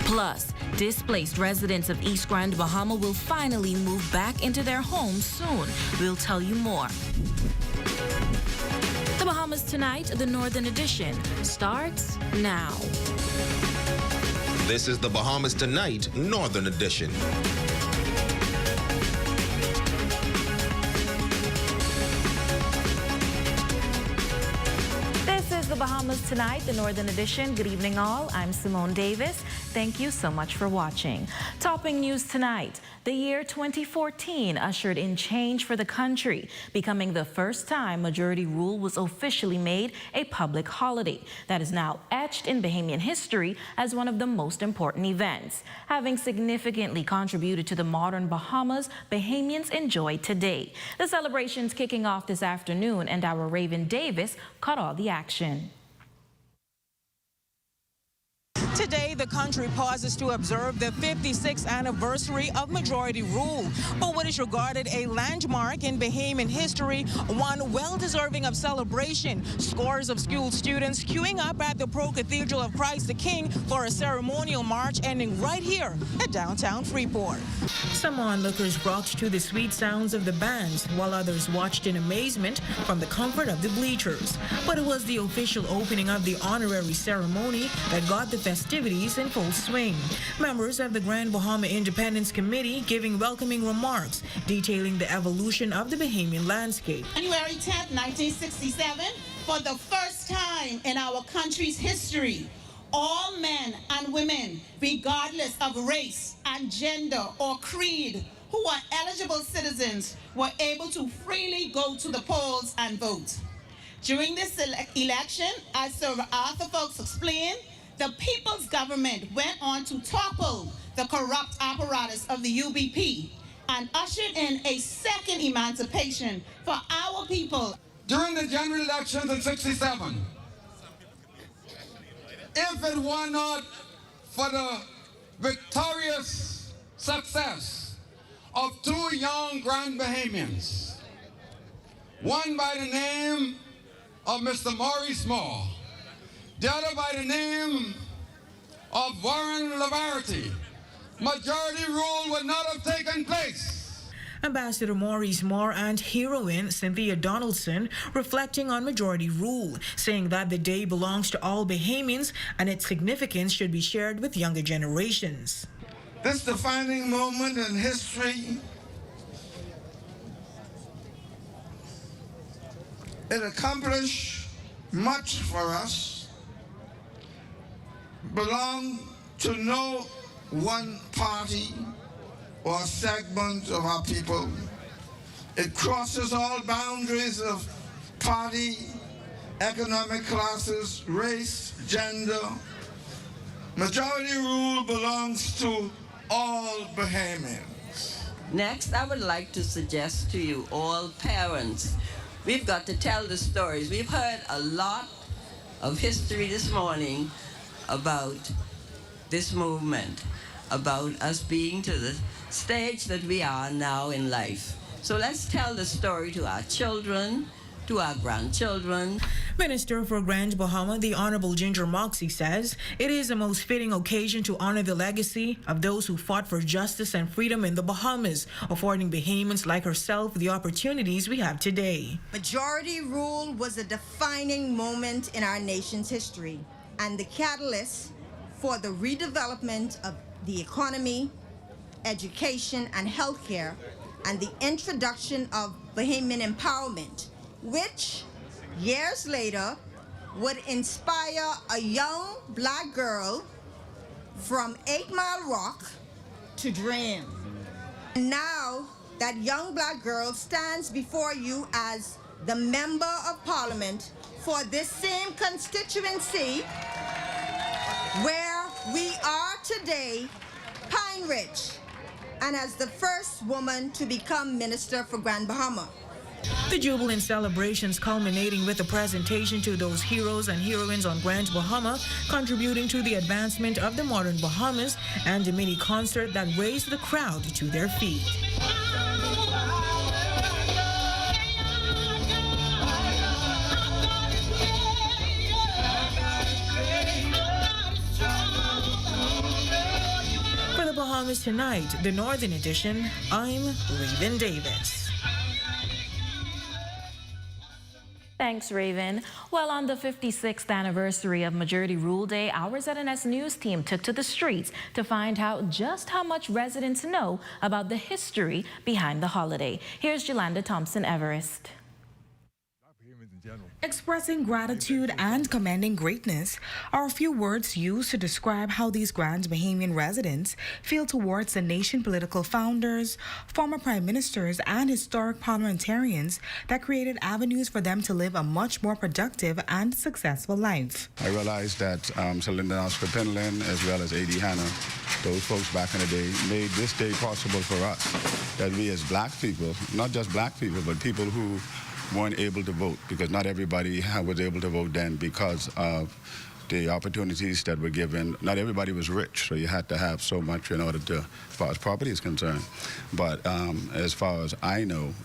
Plus, displaced residents of East Grand Bahama will finally move back into their homes soon. We'll tell you more. The Bahamas Tonight, the Northern Edition, starts now. This is the Bahamas Tonight, Northern Edition. This is the Bahamas Tonight, the Northern Edition. Good evening, all. I'm Simone Davis. Thank you so much for watching. Topping news tonight. The year 2014 ushered in change for the country, becoming the first time majority rule was officially made a public holiday that is now etched in Bahamian history as one of the most important events. Having significantly contributed to the modern Bahamas, Bahamians enjoy today. The celebration's kicking off this afternoon, and our Raven Davis caught all the action. Today, the country pauses to observe the 56th anniversary of majority rule. But what is regarded a landmark in Bahamian history, one well-deserving of celebration. Scores of school students queuing up at the Pro-Cathedral of Christ the King for a ceremonial march ending right here at downtown Freeport. Some onlookers rocked to the sweet sounds of the bands, while others watched in amazement from the comfort of the bleachers. But it was the official opening of the honorary ceremony that got the festivities in full swing. Members of the Grand Bahama Independence Committee giving welcoming remarks detailing the evolution of the Bahamian landscape. January 10th, 1967, for the first time in our country's history, all men and women, regardless of race and gender or creed, who are eligible citizens, were able to freely go to the polls and vote. During this election, as Sir Arthur Foulkes explained, the people's government went on to topple the corrupt apparatus of the UBP and ushered in a second emancipation for our people. During the general elections in '67, if it were not for the victorious success of two young Grand Bahamians, one by the name of Mr. Maurice Moore, the other by the name of Warren Lavarity, majority rule would not have taken place. Ambassador Maurice Moore and heroine Cynthia Donaldson reflecting on majority rule, saying that the day belongs to all Bahamians and its significance should be shared with younger generations. This defining moment in history, it accomplished much for us, belong to no one party or segment of our people. It crosses all boundaries of party, economic classes, race, gender. Majority rule belongs to all Bahamians. Next, I would like to suggest to you all parents, we've got to tell the stories. We've heard a lot of history this morning about this movement, about us being to the stage that we are now in life. So let's tell the story to our children, to our grandchildren. Minister for Grand Bahama, the Honorable Ginger Moxie, says it is a most fitting occasion to honor the legacy of those who fought for justice and freedom in the Bahamas, affording Bahamians like herself the opportunities we have today. Majority rule was a defining moment in our nation's history and the catalyst for the redevelopment of the economy, education, and healthcare, and the introduction of Bahamian empowerment, which years later would inspire a young black girl from 8 Mile Rock to dream. Now that young black girl stands before you as the Member of Parliament for this same constituency where we are today, Pine Ridge, and as the first woman to become Minister for Grand Bahama. The jubilant celebrations culminating with a presentation to those heroes and heroines on Grand Bahama, contributing to the advancement of the modern Bahamas, and a mini concert that raised the crowd to their feet. Bahamas Tonight, the Northern Edition, I'm Raven Davis. Thanks, Raven. Well, on the 56th anniversary of Majority Rule Day, our ZNS News team took to the streets to find out just how much residents know about the history behind the holiday. Here's Yolanda Thompson-Everest. Expressing gratitude and commending greatness are a few words used to describe how these Grand Bahamian residents feel towards the nation political founders, former prime ministers, and historic parliamentarians that created avenues for them to live a much more productive and successful life. I realized that Sir Lyndon Oscar Penland, as well as A.D. Hanna, those folks back in the day, made this day possible for us, that we as black people, not just black people, but people who weren't able to vote, because not everybody was able to vote then because of the opportunities that were given. Not everybody was rich, so you had to have so much in order to, as far as property is concerned. But as far as I know,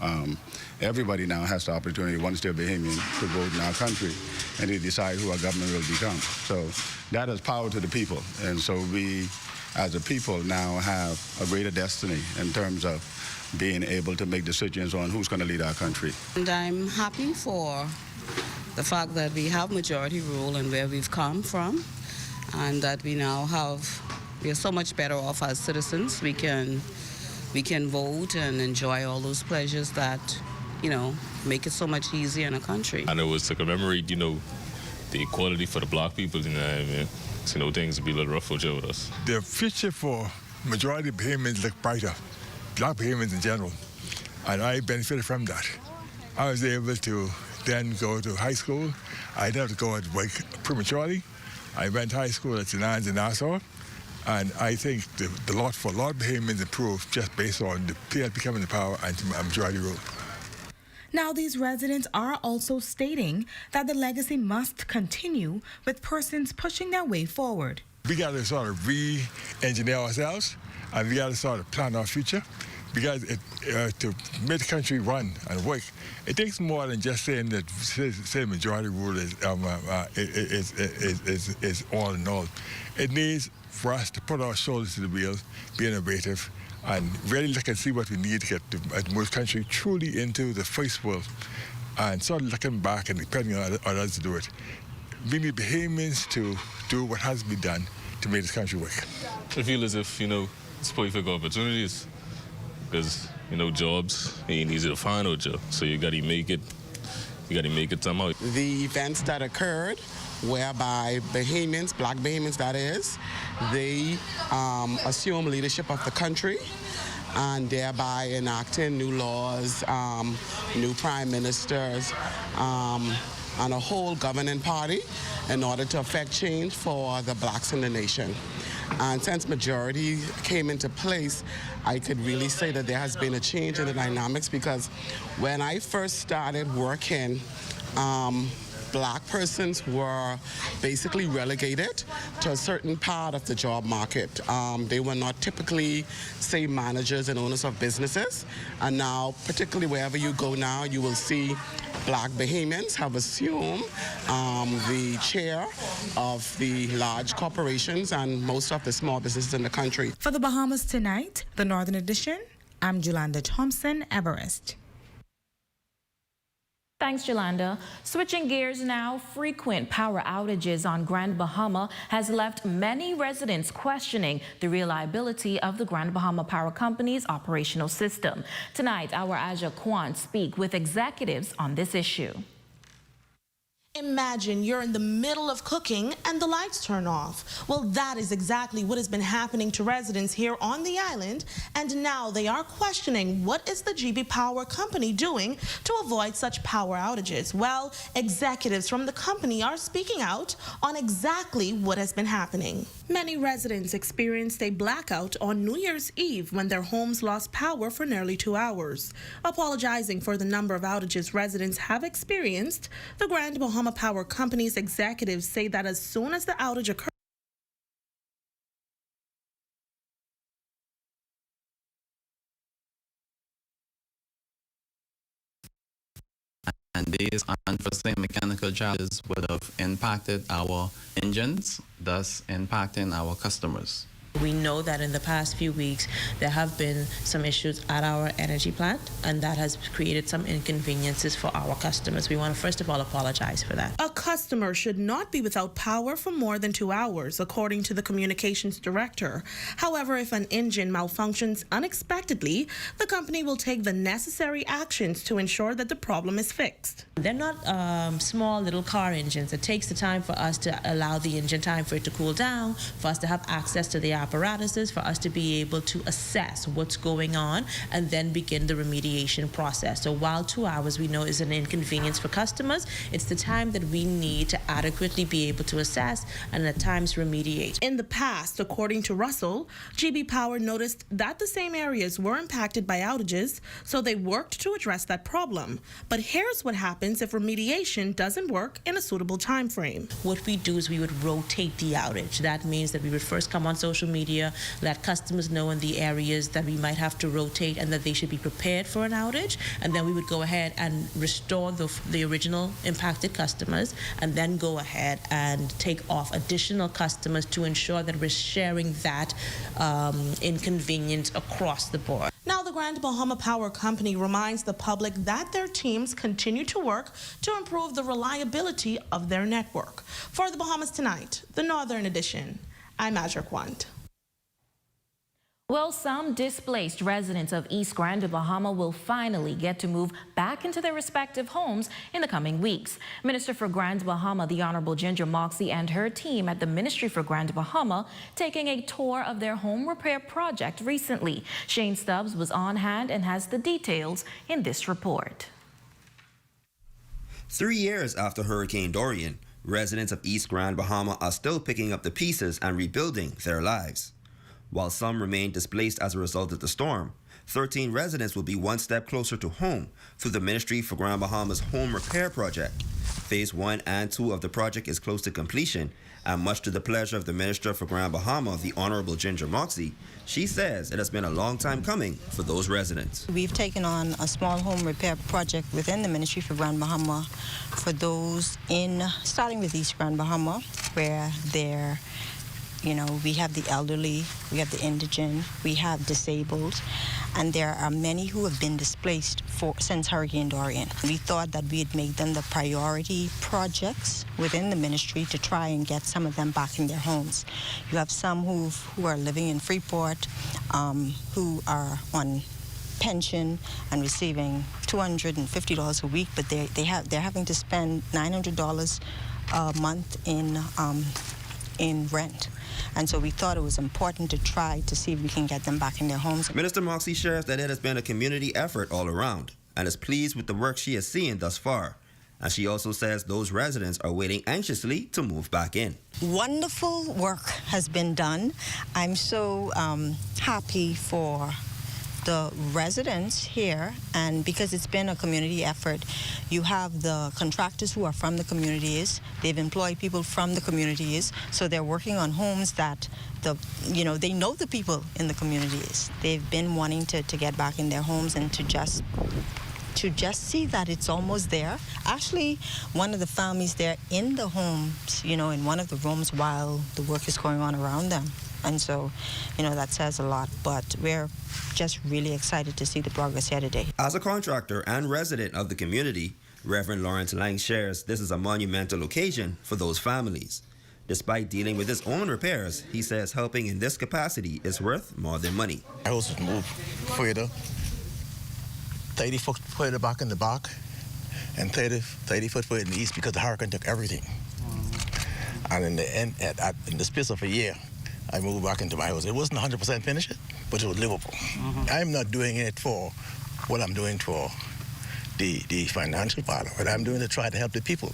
everybody now has the opportunity, once they're Bahamian, to vote in our country and to decide who our government will become. So that is power to the people. And so we, as a people, now have a greater destiny in terms of being able to make decisions on who's going to lead our country. And I'm happy for the fact that we have majority rule and where we've come from, and that we now we are so much better off as citizens. We can vote and enjoy all those pleasures that, make it so much easier in a country. And it was to commemorate, the equality for the black people, So, things would be a little rough with us. The future for majority Bahamians look brighter. Black Bahamians in general, and I benefited from that. I was able to then go to high school. I didn't have to go at work prematurely. I went to high school at St. Anne's in Nassau, and I think the lot for a lot of Bahamians improved just based on the PL becoming the power and majority rule. Now, these residents are also stating that the legacy must continue with persons pushing their way forward. We got to sort of re-engineer ourselves, and we got to sort of plan our future, because to make the country run and work, it takes more than just saying that say majority rule is all in all. It needs for us to put our shoulders to the wheel, be innovative, and really look and see what we need to get the most country truly into the first world, and sort of looking back and depending on others to do it. We need Bahamians to do what has to be done to make this country work. I feel as if, it's perfect opportunities, because, jobs ain't easy to find a job, so you got to make it somehow. The events that occurred whereby Bahamians, black Bahamians that is, they assume leadership of the country, and thereby enacting new laws, new prime ministers, and a whole governing party in order to affect change for the blacks in the nation. And since majority came into place, I could really say that there has been a change in the dynamics, because when I first started working, black persons were basically relegated to a certain part of the job market. They were not typically, say, managers and owners of businesses. And now, particularly wherever you go now, you will see black Bahamians have assumed the chair of the large corporations and most of the small businesses in the country. For the Bahamas Tonight, the Northern Edition, I'm Yolanda Thompson-Everest. Thanks, Yolanda. Switching gears now, frequent power outages on Grand Bahama has left many residents questioning the reliability of the Grand Bahama Power Company's operational system. Tonight, our Aja Kwan speak with executives on this issue. Imagine you're in the middle of cooking and the lights turn off. Well, that is exactly what has been happening to residents here on the island, and now they are questioning what is the GB Power Company doing to avoid such power outages. Well, executives from the company are speaking out on exactly what has been happening. Many residents experienced a blackout on New Year's Eve when their homes lost power for nearly 2 hours. Apologizing for the number of outages residents have experienced, the Grand Bahama Power Company's executives say that as soon as the outage occurs, and these unforeseen mechanical challenges would have impacted our engines, thus impacting our customers. We know that in the past few weeks, there have been some issues at our energy plant, and that has created some inconveniences for our customers. We want to first of all apologize for that. A customer should not be without power for more than 2 hours, according to the communications director. However, if an engine malfunctions unexpectedly, the company will take the necessary actions to ensure that the problem is fixed. They're not small little car engines. It takes the time for us to allow the engine time for it to cool down, for us to have access to the apparatuses, for us to be able to assess what's going on and then begin the remediation process. So while 2 hours we know is an inconvenience for customers, it's the time that we need to adequately be able to assess and at times remediate. In the past, according to Russell, GB Power noticed that the same areas were impacted by outages, so they worked to address that problem. But here's what happens if remediation doesn't work in a suitable time frame. What we do is we would rotate the outage. That means that we would first come on social media, let customers know in the areas that we might have to rotate and that they should be prepared for an outage, and then we would go ahead and restore the original impacted customers and then go ahead and take off additional customers to ensure that we're sharing that inconvenience across the board. Now, the Grand Bahama Power Company reminds the public that their teams continue to work to improve the reliability of their network. For the Bahamas Tonight, the Northern Edition, I'm Ajraquant. Well, some displaced residents of East Grand Bahama will finally get to move back into their respective homes in the coming weeks. Minister for Grand Bahama, the Honorable Ginger Moxie, and her team at the Ministry for Grand Bahama taking a tour of their home repair project recently. Shane Stubbs was on hand and has the details in this report. 3 years after Hurricane Dorian, residents of East Grand Bahama are still picking up the pieces and rebuilding their lives. While some remain displaced as a result of the storm, 13 residents will be one step closer to home through the Ministry for Grand Bahama's home repair project. Phase 1 and 2 of the project is close to completion, and much to the pleasure of the Minister for Grand Bahama, the Honorable Ginger Moxie, she says it has been a long time coming for those residents. We've taken on a small home repair project within the Ministry for Grand Bahama for those starting with East Grand Bahama, where we have the elderly, we have the indigent, we have disabled, and there are many who have been displaced since Hurricane Dorian. We thought that we'd make them the priority projects within the ministry to try and get some of them back in their homes. You have some who are living in Freeport, who are on pension and receiving $250 a week, but they're having to spend $900 a month in rent. And so we thought it was important to try to see if we can get them back in their homes. Minister Moxie shares that it has been a community effort all around and is pleased with the work she has seen thus far. And she also says those residents are waiting anxiously to move back in. Wonderful work has been done. I'm so happy for the residents here, and because it's been a community effort, you have the contractors who are from the communities. They've employed people from the communities, so they're working on homes that they know the people in the communities. They've been wanting to get back in their homes and to just see that it's almost there. Actually, one of the families, they're in the homes, in one of the rooms while the work is going on around them. And so, that says a lot, but we're just really excited to see the progress here today. As a contractor and resident of the community, Reverend Lawrence Lang shares this is a monumental occasion for those families. Despite dealing with his own repairs, he says helping in this capacity is worth more than money. I also moved further, 30 foot further back in the back, and 30 foot further in the east because the hurricane took everything. And in the end, in the space of a year, I moved back into my house. It wasn't 100% finished, but it was livable. I'm not doing it for what I'm doing for the financial part of it. I'm doing it to try to help the people.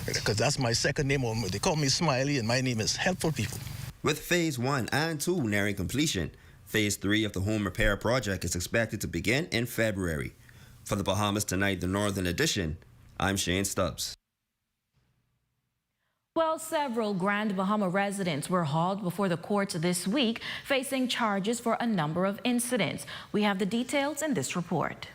Because that's my second name. They call me Smiley, and my name is Helpful People. With Phase 1 and 2 nearing completion, Phase 3 of the home repair project is expected to begin in February. For the Bahamas Tonight, the Northern Edition, I'm Shane Stubbs. Well, several Grand Bahama residents were hauled before the courts this week, facing charges for a number of incidents. We have the details in this report.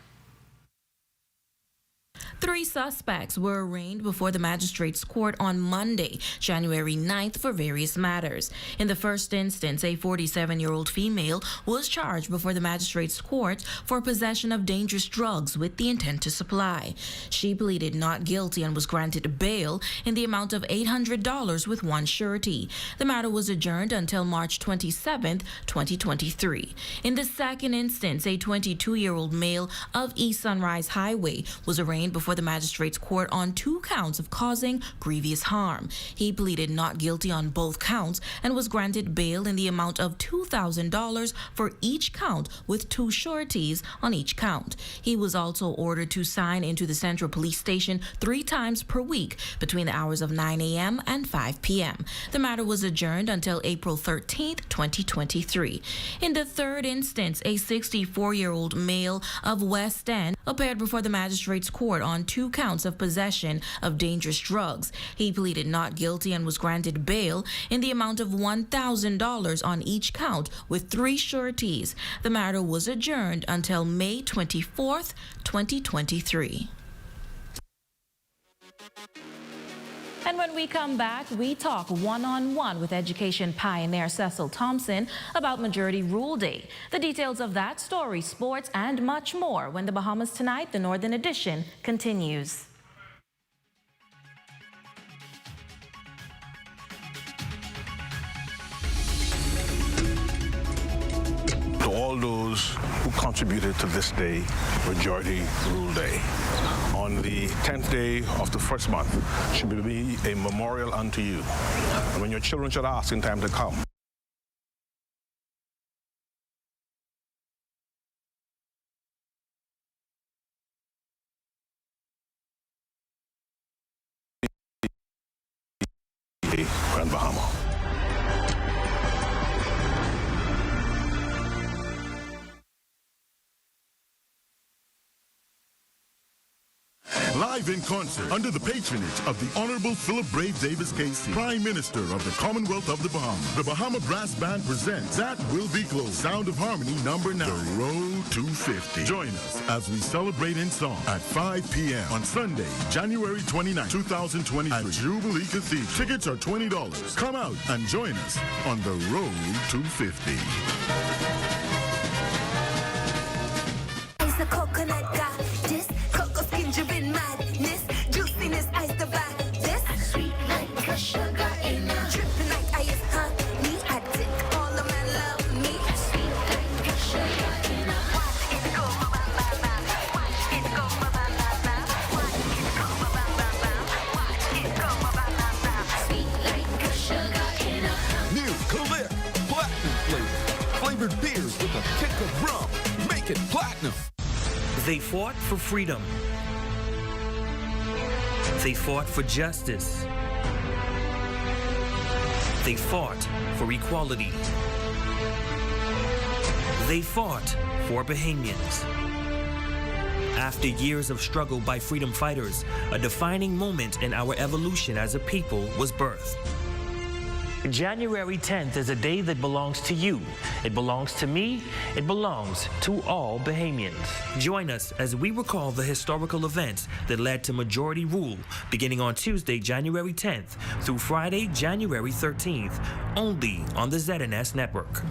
3 suspects were arraigned before the magistrate's court on Monday, January 9th, for various matters. In the first instance, a 47-year-old female was charged before the magistrate's court for possession of dangerous drugs with the intent to supply. She pleaded not guilty and was granted bail in the amount of $800 with one surety. The matter was adjourned until March 27th, 2023. In the second instance, a 22-year-old male of East Sunrise Highway was arraigned before the magistrate's court on 2 counts of causing grievous harm. He pleaded not guilty on both counts and was granted bail in the amount of $2,000 for each count with 2 sureties on each count. He was also ordered to sign into the Central Police Station 3 times per week between the hours of 9 a.m. and 5 p.m. The matter was adjourned until April 13th, 2023. In the third instance, a 64-year-old male of West End appeared before the magistrate's court on 2 counts of possession of dangerous drugs. He pleaded not guilty and was granted bail in the amount of $1,000 on each count with 3 sureties. The matter was adjourned until May 24th, 2023. And when we come back, we talk one-on-one with education pioneer Cecil Thompson about Majority Rule Day. The details of that story, sports, and much more when the Bahamas Tonight, the Northern Edition, continues. To all those who contributed to this day, Majority Rule Day. On the 10th day of the first month should be a memorial unto you. And when your children should ask in time to come, Grand Bahama. Live in concert under the patronage of the Honorable Philip Brave Davis KC, Prime Minister of the Commonwealth of the Bahamas. The Bahama Brass Band presents That Will Be Close, Sound of Harmony #9, The Road to 50. Join us as we celebrate in song at 5 p.m. on Sunday, January 29, 2023 at Jubilee Cathedral. Tickets are $20. Come out and join us on The Road to 50. Ice the coconut got this, cocoa skin dripping madness, juiciness ice the back this, sweet like a sugar in a dripping like ice honey, addict, all of my love me, sweet like a sugar in a watch it go ba ba ba, watch it go ba ba ba, watch it go ba ba ba, watch it go ba ba ba, sweet like a sugar in a new clear platinum flavor, flavored beers with a kick of rum, make it platinum. They fought for freedom. They fought for justice. They fought for equality. They fought for Bahamians. After years of struggle by freedom fighters, a defining moment in our evolution as a people was birthed. January 10th is a day that belongs to you. It belongs to me. It belongs to all Bahamians. Join us as we recall the historical events that led to majority rule beginning on Tuesday, January 10th through Friday, January 13th, only on the ZNS network.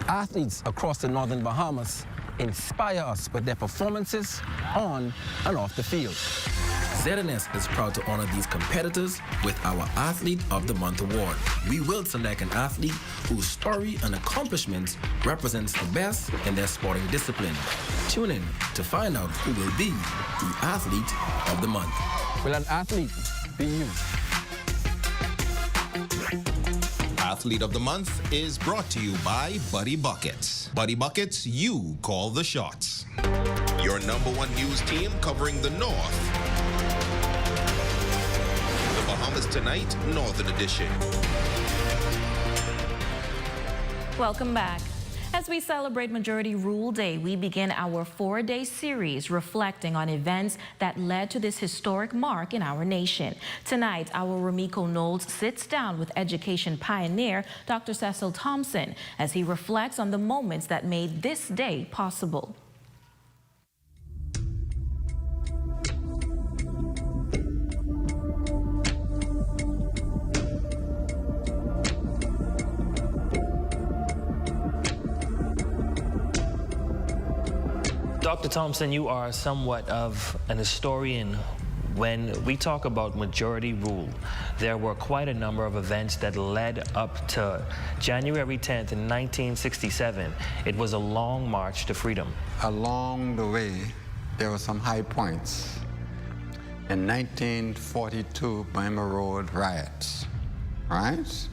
Athletes across the northern Bahamas inspire us with their performances on and off the field. ZNS is proud to honor these competitors with our Athlete of the Month award. We will select an athlete whose story and accomplishments represents the best in their sporting discipline. Tune in to find out who will be the Athlete of the Month. Will an athlete be you? Athlete of the Month is brought to you by Buddy Buckets. Buddy Buckets, you call the shots. Your #1 news team covering the North. The Bahamas Tonight, Northern Edition. Welcome back. As we celebrate Majority Rule Day, we begin our 4-day series reflecting on events that led to this historic mark in our nation. Tonight, our Ramiko Knowles sits down with education pioneer Dr. Cecil Thompson as he reflects on the moments that made this day possible. Dr. Thompson, you are somewhat of an historian. When we talk about majority rule, there were quite a number of events that led up to January 10th in 1967. It was a long march to freedom. Along the way, there were some high points. In 1942, Burma Road riots, right?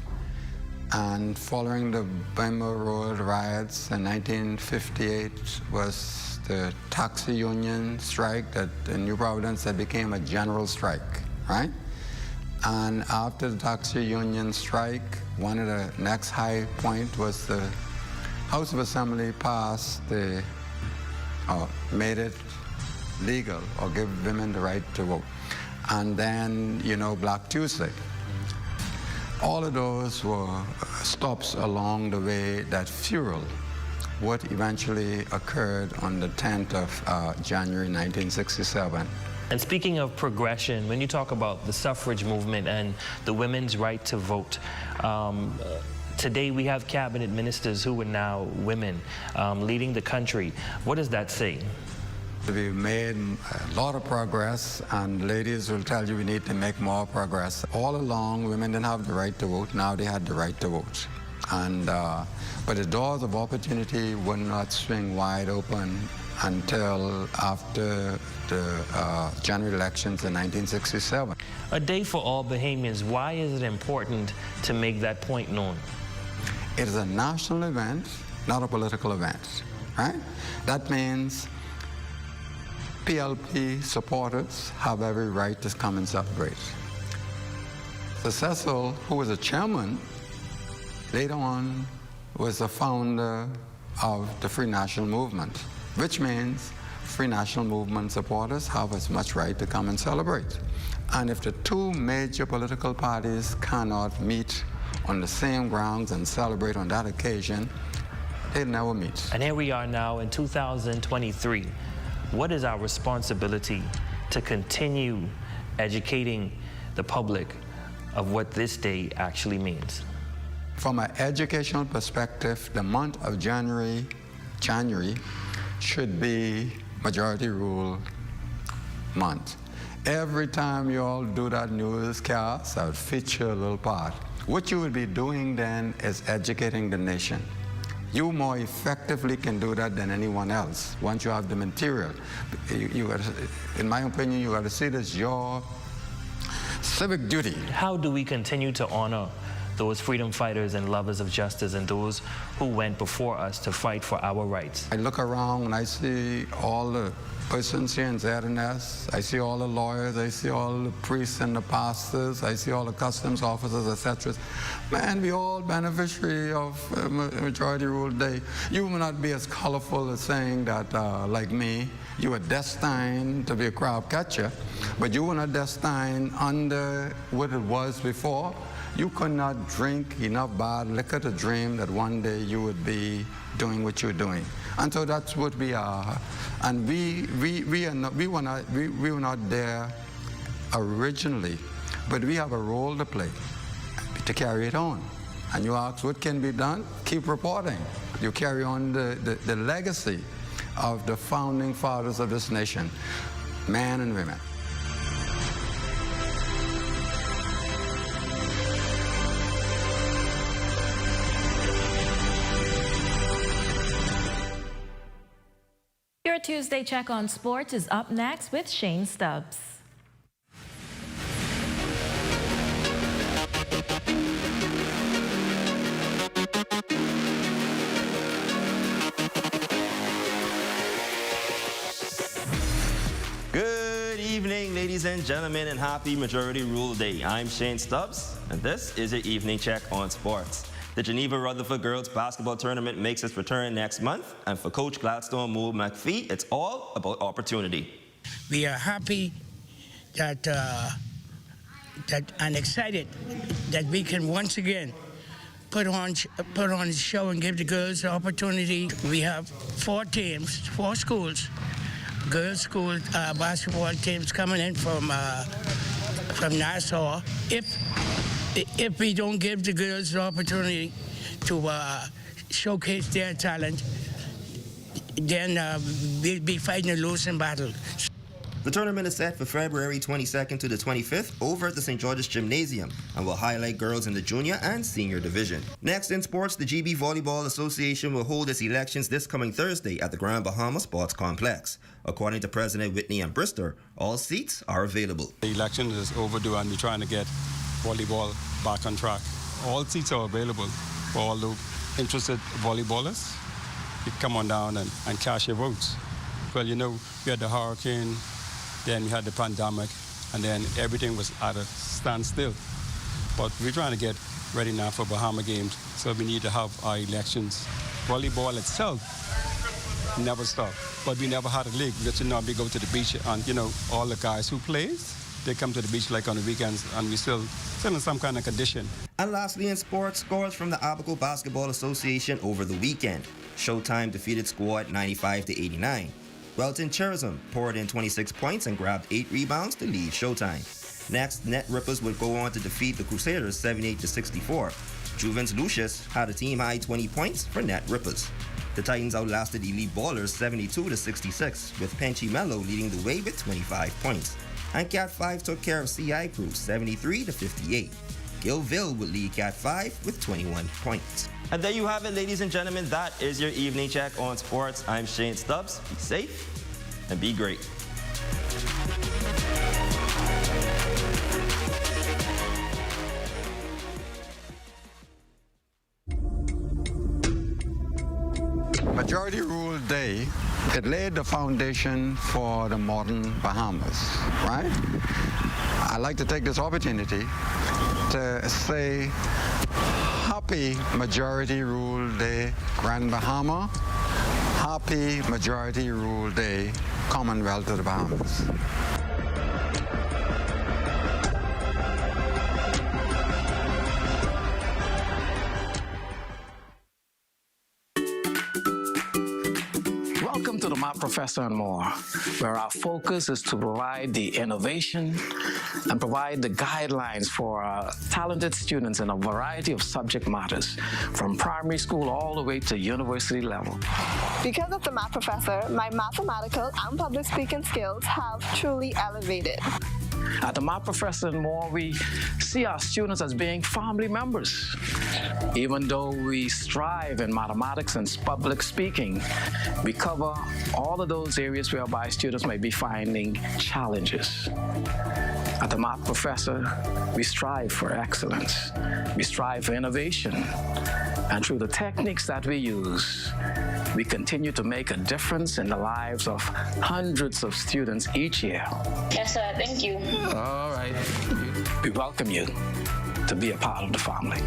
And following the Burma Road riots in 1958 was the taxi union strike that in New Providence that became a general strike, right? And after the taxi union strike, one of the next high point was the House of Assembly passed the, made it legal or give women the right to vote. And then, you know, Black Tuesday. All of those were stops along the way that fueled what eventually occurred on the 10th of January 1967. And speaking of progression, when you talk about the suffrage movement and the women's right to vote, today we have cabinet ministers who are now women leading the country. What does that say? We've made a lot of progress, and ladies will tell you we need to make more progress. All along, women didn't have the right to vote. Now they had the right to vote. And, but the doors of opportunity would not swing wide open until after the general elections in 1967. A day for all Bahamians. Why is it important to make that point known? It is a national event, not a political event, right? That means PLP supporters have every right to come and celebrate. So Cecil, who was a chairman, later on was the founder of the Free National Movement, which means Free National Movement supporters have as much right to come and celebrate. And if the two major political parties cannot meet on the same grounds and celebrate on that occasion, they'll never meet. And here we are now in 2023. What is our responsibility to continue educating the public of what this day actually means? From an educational perspective, the month of January should be majority rule month. Every time you all do that newscast, I would feature a little part. What you would be doing then is educating the nation. You more effectively can do that than anyone else once you have the material. In my opinion, you got to see this as your civic duty. How do we continue to honor those freedom fighters and lovers of justice and those who went before us to fight for our rights? I look around and I see all the persons here in ZNS. I see all the lawyers, I see all the priests and the pastors, I see all the customs officers, etc. Man, we all beneficiary of Majority Rule Day. You will not be as colorful as saying that, like me, you were destined to be a crowd catcher, but you were not destined under what it was before. You could not drink enough bad liquor to dream that one day you would be doing what you're doing. And so that's what we are. And we were not there originally, but we have a role to play to carry it on. And you ask what can be done? Keep reporting. You carry on the legacy of the founding fathers of this nation, men and women. Your Tuesday Check on Sports is up next with Shane Stubbs. Good evening, ladies and gentlemen, and happy Majority Rule Day. I'm Shane Stubbs, and this is your Evening Check on Sports. The Geneva Rutherford Girls Basketball Tournament makes its return next month, and for Coach Gladstone Moore McPhee, it's all about opportunity. We are happy that and excited that we can once again put on a show and give the girls the opportunity. We have 4 teams, 4 schools, girls' school basketball teams coming in from Nassau. If we don't give the girls the opportunity to showcase their talent, then we'll be fighting a losing battle. The tournament is set for February 22nd to the 25th over at the St. George's Gymnasium and will highlight girls in the junior and senior division. Next in sports, the GB Volleyball Association will hold its elections this coming Thursday at the Grand Bahamas Sports Complex. According to President Whitney and Brister, all seats are available. The election is overdue and we're trying to get volleyball back on track. All seats are available for all the interested volleyballers. You come on down and cast your votes. Well, you know, we had the hurricane, then we had the pandemic, and then everything was at a standstill. But we're trying to get ready now for Bahama Games, so we need to have our elections. Volleyball itself never stopped, but we never had a league because, you know, we go to the beach and, you know, all the guys who play, they come to the beach like on the weekends, and we still in some kind of condition. And lastly in sports, scores from the Abaco Basketball Association over the weekend. Showtime defeated Squad 95-89. Welton Cherism poured in 26 points and grabbed 8 rebounds to lead Showtime. Next, Net Rippers would go on to defeat the Crusaders 78-64. Juvens Lucius had a team-high 20 points for Net Rippers. The Titans outlasted Elite Ballers 72-66, with Penchy Mello leading the way with 25 points. And Cat 5 took care of CI Crew 73-58. Gilville would lead Cat 5 with 21 points. And there you have it, ladies and gentlemen. That is your evening check on sports. I'm Shane Stubbs. Be safe and be great. Majority Rule Day, it laid the foundation for the modern Bahamas, right? I'd like to take this opportunity to say happy Majority Rule Day, Grand Bahama. Happy Majority Rule Day, Commonwealth of the Bahamas. Welcome to the My Professor and More, where our focus is to provide the innovation and provide the guidelines for our talented students in a variety of subject matters, from primary school all the way to university level. Because of the Math Professor, my mathematical and public speaking skills have truly elevated. At the My Professor and More, we see our students as being family members. Even though we strive in mathematics and public speaking, we cover all of those areas whereby students may be finding challenges. At the Math Professor, we strive for excellence. We strive for innovation. And through the techniques that we use, we continue to make a difference in the lives of hundreds of students each year. Yes, sir. Thank you. All right. We welcome you to be a part of the family.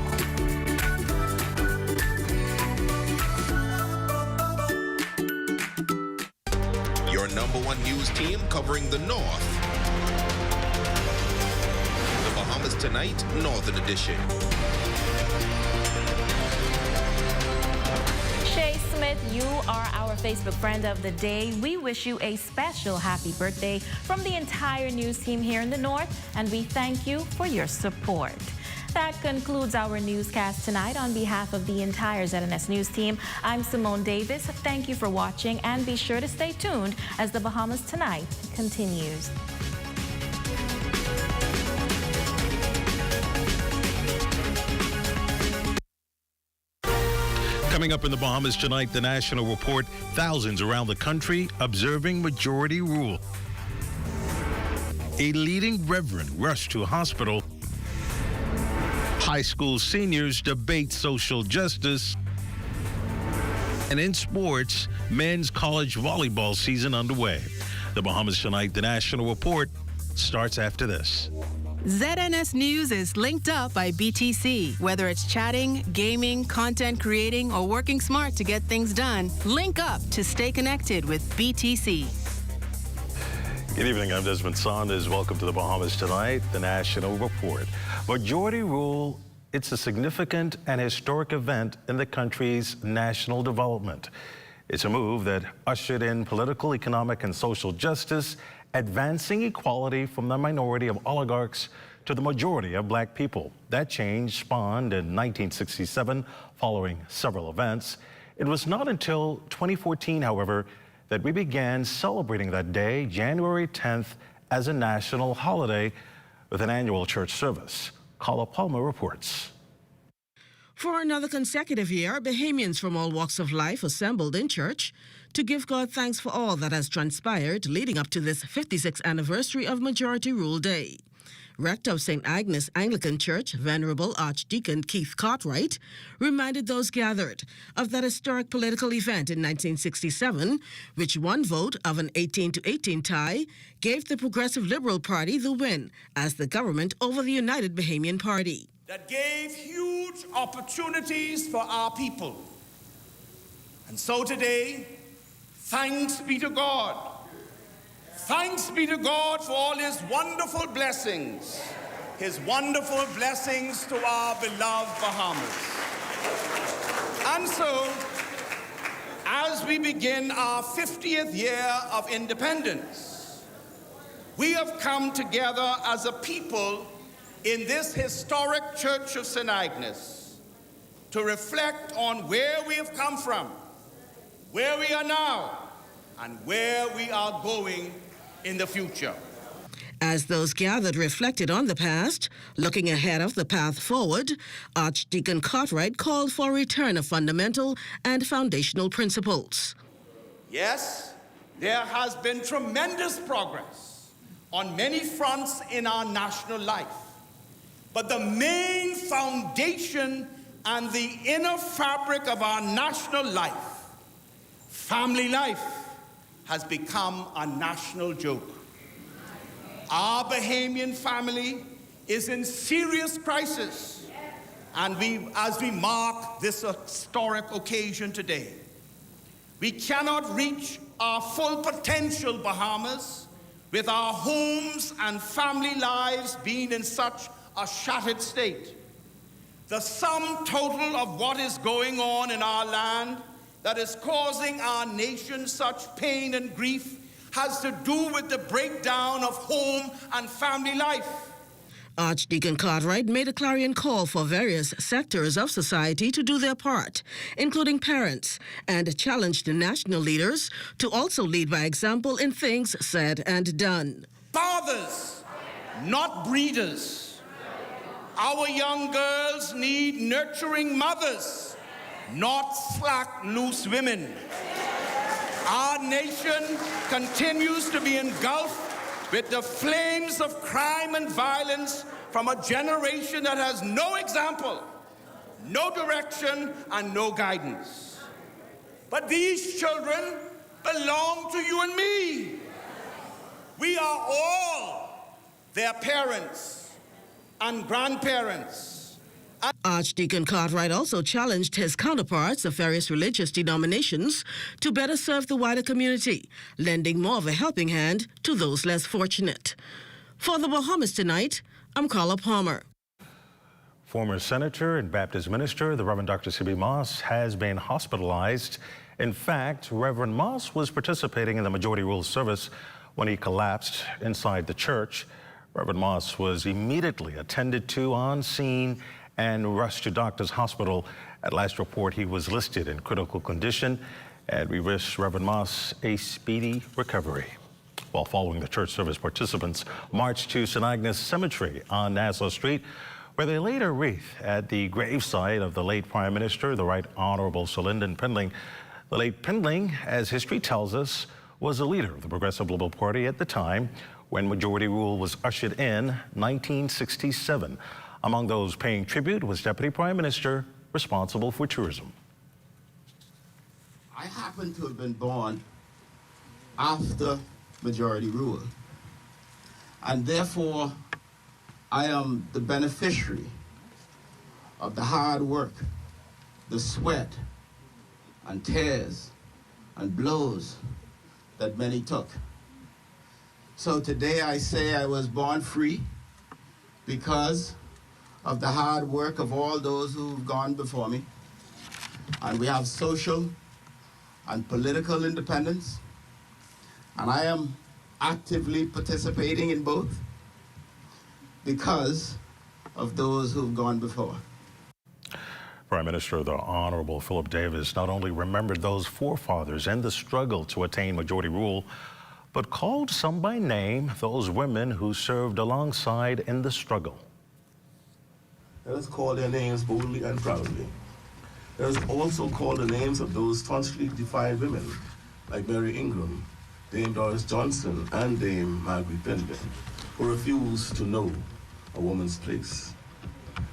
Your #1 news team covering the North. The Bahamas Tonight, Northern Edition. Shay Smith, you are our Facebook friend of the day. We wish you a special happy birthday from the entire news team here in the North, and we thank you for your support. That concludes our newscast tonight. On behalf of the entire ZNS News team, I'm Simone Davis. Thank you for watching, and be sure to stay tuned as the Bahamas Tonight continues. Coming up in the Bahamas Tonight, the National Report, thousands around the country observing majority rule. A leading reverend rushed to a hospital. High school seniors debate social justice. And in sports, men's college volleyball season underway. The Bahamas Tonight, the National Report, starts after this. ZNS News is linked up by BTC. Whether it's chatting, gaming, content creating, or working smart to get things done, link up to stay connected with BTC. Good evening, I'm Desmond Saunders. Welcome to the Bahamas Tonight, the National Report. Majority rule, it's a significant and historic event in the country's national development. It's a move that ushered in political, economic, and social justice, advancing equality from the minority of oligarchs to the majority of black people. That change spawned in 1967 following several events. It was not until 2014, however, that we began celebrating that day, January 10th, as a national holiday with an annual church service. Carla Palmer reports. For another consecutive year, Bahamians from all walks of life assembled in church to give God thanks for all that has transpired leading up to this 56th anniversary of Majority Rule Day. Rector of St. Agnes Anglican Church, Venerable Archdeacon Keith Cartwright, reminded those gathered of that historic political event in 1967, which one vote of an 18-18 tie gave the Progressive Liberal Party the win as the government over the United Bahamian Party. That gave huge opportunities for our people. And so today, thanks be to God. Thanks be to God for all his wonderful blessings to our beloved Bahamas. And so, as we begin our 50th year of independence, we have come together as a people in this historic Church of St. Agnes to reflect on where we have come from, where we are now, and where we are going in the future. As those gathered reflected on the past, looking ahead of the path forward, Archdeacon Cartwright called for a return of fundamental and foundational principles. Yes, there has been tremendous progress on many fronts in our national life. But the main foundation and the inner fabric of our national life, family life, has become a national joke. Our Bahamian family is in serious crisis, and as we mark this historic occasion today, we cannot reach our full potential, Bahamas, with our homes and family lives being in such a shattered state. The sum total of what is going on in our land that is causing our nation such pain and grief has to do with the breakdown of home and family life. Archdeacon Cartwright made a clarion call for various sectors of society to do their part, including parents, and challenged national leaders to also lead by example in things said and done. Fathers, not breeders. Our young girls need nurturing mothers, not slack, loose women. Our nation continues to be engulfed with the flames of crime and violence from a generation that has no example, no direction, and no guidance. But these children belong to you and me. We are all their parents and grandparents. Archdeacon Cartwright also challenged his counterparts of various religious denominations to better serve the wider community, lending more of a helping hand to those less fortunate. For the Bahamas Tonight, I'm Carla Palmer. Former Senator and Baptist minister, the Reverend Dr. C.B. Moss, has been hospitalized. In fact, Reverend Moss was participating in the Majority Rule service when he collapsed inside the church. Reverend Moss was immediately attended to on scene and rushed to Doctors Hospital. At last report, he was listed in critical condition, and we wish Reverend Moss a speedy recovery. While following the church service, participants marched to St. Agnes Cemetery on Nassau Street, where they laid a wreath at the gravesite of the late Prime Minister, the Right Honorable Sir Lyndon Pindling. The late Pindling, as history tells us, was a leader of the Progressive Liberal Party at the time when Majority Rule was ushered in 1967. Among those paying tribute was Deputy Prime Minister responsible for tourism. I happen to have been born after Majority Rule, and therefore I am the beneficiary of the hard work, the sweat and tears and blows that many took. So today I say I was born free because of the hard work of all those who've gone before me. And we have social and political independence, and I am actively participating in both because of those who've gone before. Prime Minister, the Honorable Philip Davis, not only remembered those forefathers in the struggle to attain majority rule, but called some by name, those women who served alongside in the struggle. Let us call their names boldly and proudly. Let us also call the names of those staunchly defiant women, like Mary Ingram, Dame Doris Johnson, and Dame Margaret Pendleton, who refused to know a woman's place.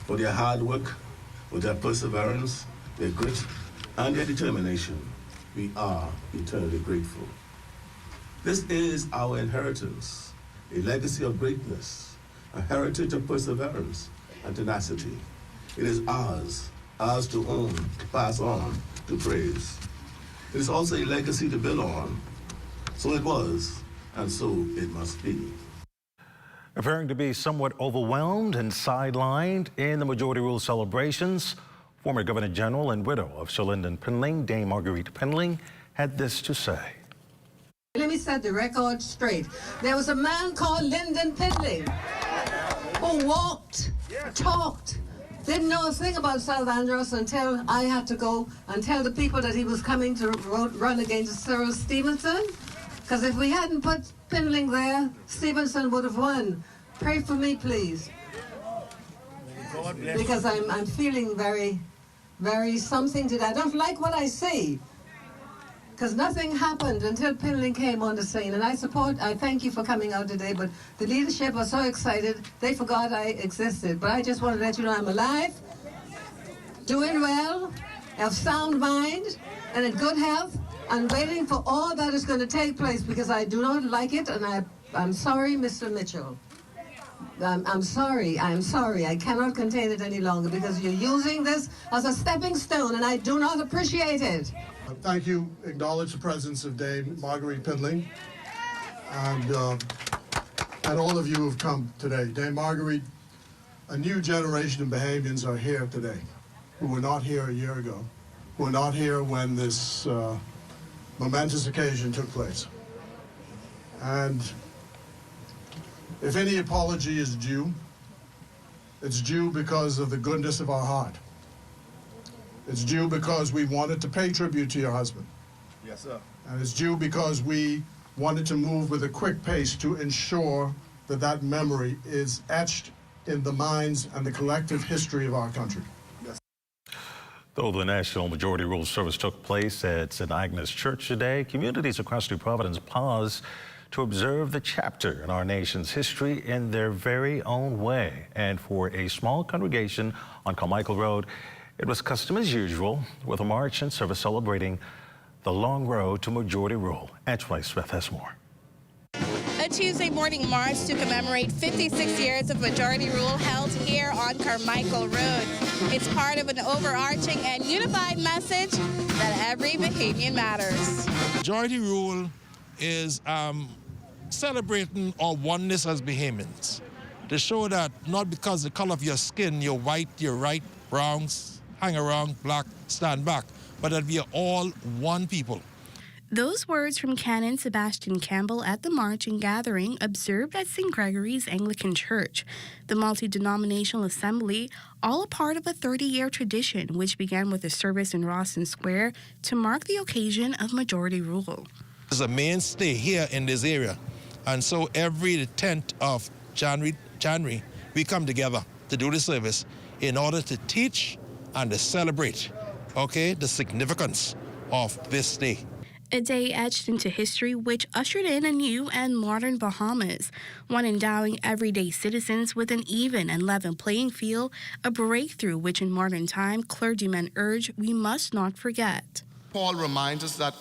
For their hard work, for their perseverance, their grit, and their determination, we are eternally grateful. This is our inheritance, a legacy of greatness, a heritage of perseverance and tenacity. It is ours to own, to pass on, to praise. It is also a legacy to build on. So it was, and so it must be. Appearing to be somewhat overwhelmed and sidelined in the Majority Rule celebrations, former Governor General and widow of Sir Lyndon Pindling, Dame Marguerite Pindling, had this to say. Let me set the record straight. There was a man called Lyndon Pindling who walked, talked, didn't know a thing about South Andros until I had to go and tell the people that he was coming to run against Cyril Stevenson. Because if we hadn't put Pindling there, Stevenson would have won. Pray for me, please. Because I'm feeling very, very something today. I don't like what I see. Because nothing happened until Pindling came on the scene. And I thank you for coming out today, but the leadership was so excited, they forgot I existed. But I just want to let you know I'm alive, doing well, have sound mind, and in good health. I'm waiting for all that is going to take place because I do not like it, and I'm sorry, Mr. Mitchell. I'm sorry. I cannot contain it any longer because you're using this as a stepping stone, and I do not appreciate it. Thank you. Acknowledge the presence of Dame Marguerite Pindling and all of you who have come today. Dame Marguerite, a new generation of Bahamians are here today who were not here a year ago, who were not here when this momentous occasion took place. And if any apology is due, it's due because of the goodness of our heart. It's due because we wanted to pay tribute to your husband. Yes, sir. And it's due because we wanted to move with a quick pace to ensure that that memory is etched in the minds and the collective history of our country. Though the National Majority Rule service took place at St. Agnes Church today, communities across New Providence paused to observe the chapter in our nation's history in their very own way. And for a small congregation on Carmichael Road, it was custom as usual, with a march and service celebrating the long road to Majority Rule. Angela Smith has more. A Tuesday morning march to commemorate 56 years of Majority Rule held here on Carmichael Road. It's part of an overarching and unified message that every Bahamian matters. Majority Rule is celebrating our oneness as Bahamians, to show that not because the color of your skin, you're white, you're right, browns, hang around, black, stand back, but that we are all one people. Those words from Canon Sebastian Campbell at the march and gathering observed at St. Gregory's Anglican Church, the multi-denominational assembly, all a part of a 30-year tradition which began with a service in Rawson Square to mark the occasion of Majority Rule. It's a mainstay here in this area, and so every 10th of January, we come together to do the service in order to teach and to celebrate, the significance of this day. A day etched into history which ushered in a new and modern Bahamas, one endowing everyday citizens with an even and level playing field, a breakthrough which in modern time clergymen urge we must not forget. Paul reminds us that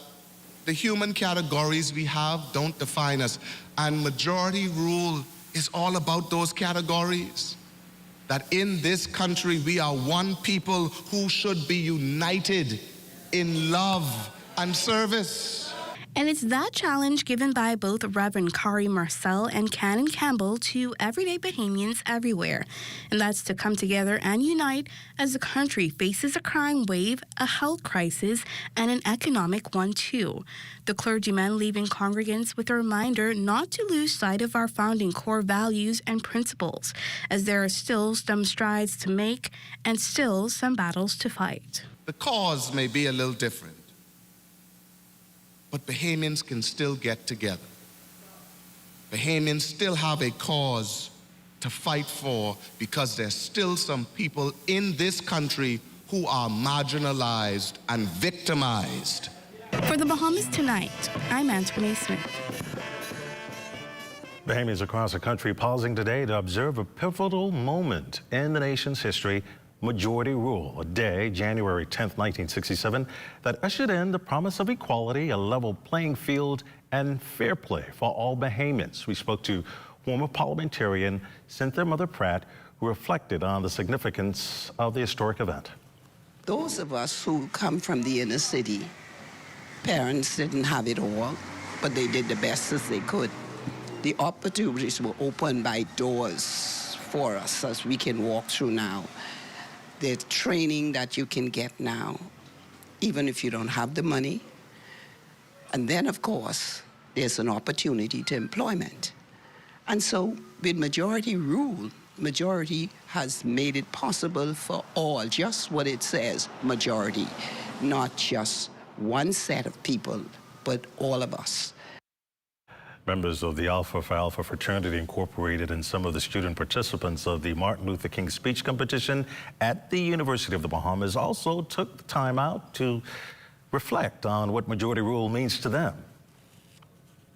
the human categories we have don't define us, and Majority Rule is all about those categories. That in this country we are one people who should be united in love and service. And it's that challenge given by both Reverend Kari Marcel and Canon Campbell to everyday Bahamians everywhere. And that's to come together and unite as the country faces a crime wave, a health crisis, and an economic one too. The clergymen leaving congregants with a reminder not to lose sight of our founding core values and principles, as there are still some strides to make and still some battles to fight. The cause may be a little different, but Bahamians can still get together. Bahamians still have a cause to fight for because there's still some people in this country who are marginalized and victimized. For the Bahamas Tonight, I'm Anthony Smith. Bahamians across the country pausing today to observe a pivotal moment in the nation's history, Majority Rule, a day, January 10th, 1967, that ushered in the promise of equality, a level playing field, and fair play for all Bahamians. We spoke to former parliamentarian Cynthia Mother Pratt, who reflected on the significance of the historic event. Those of us who come from the inner city, parents didn't have it all, but they did the best as they could. The opportunities were opened by doors for us as we can walk through now. The training that you can get now, even if you don't have the money. And then, of course, there's an opportunity to employment. And so with Majority Rule, majority has made it possible for all, just what it says, majority, not just one set of people, but all of us. Members of the Alpha Phi Alpha Fraternity Incorporated and some of the student participants of the Martin Luther King speech competition at the University of the Bahamas also took the time out to reflect on what Majority Rule means to them.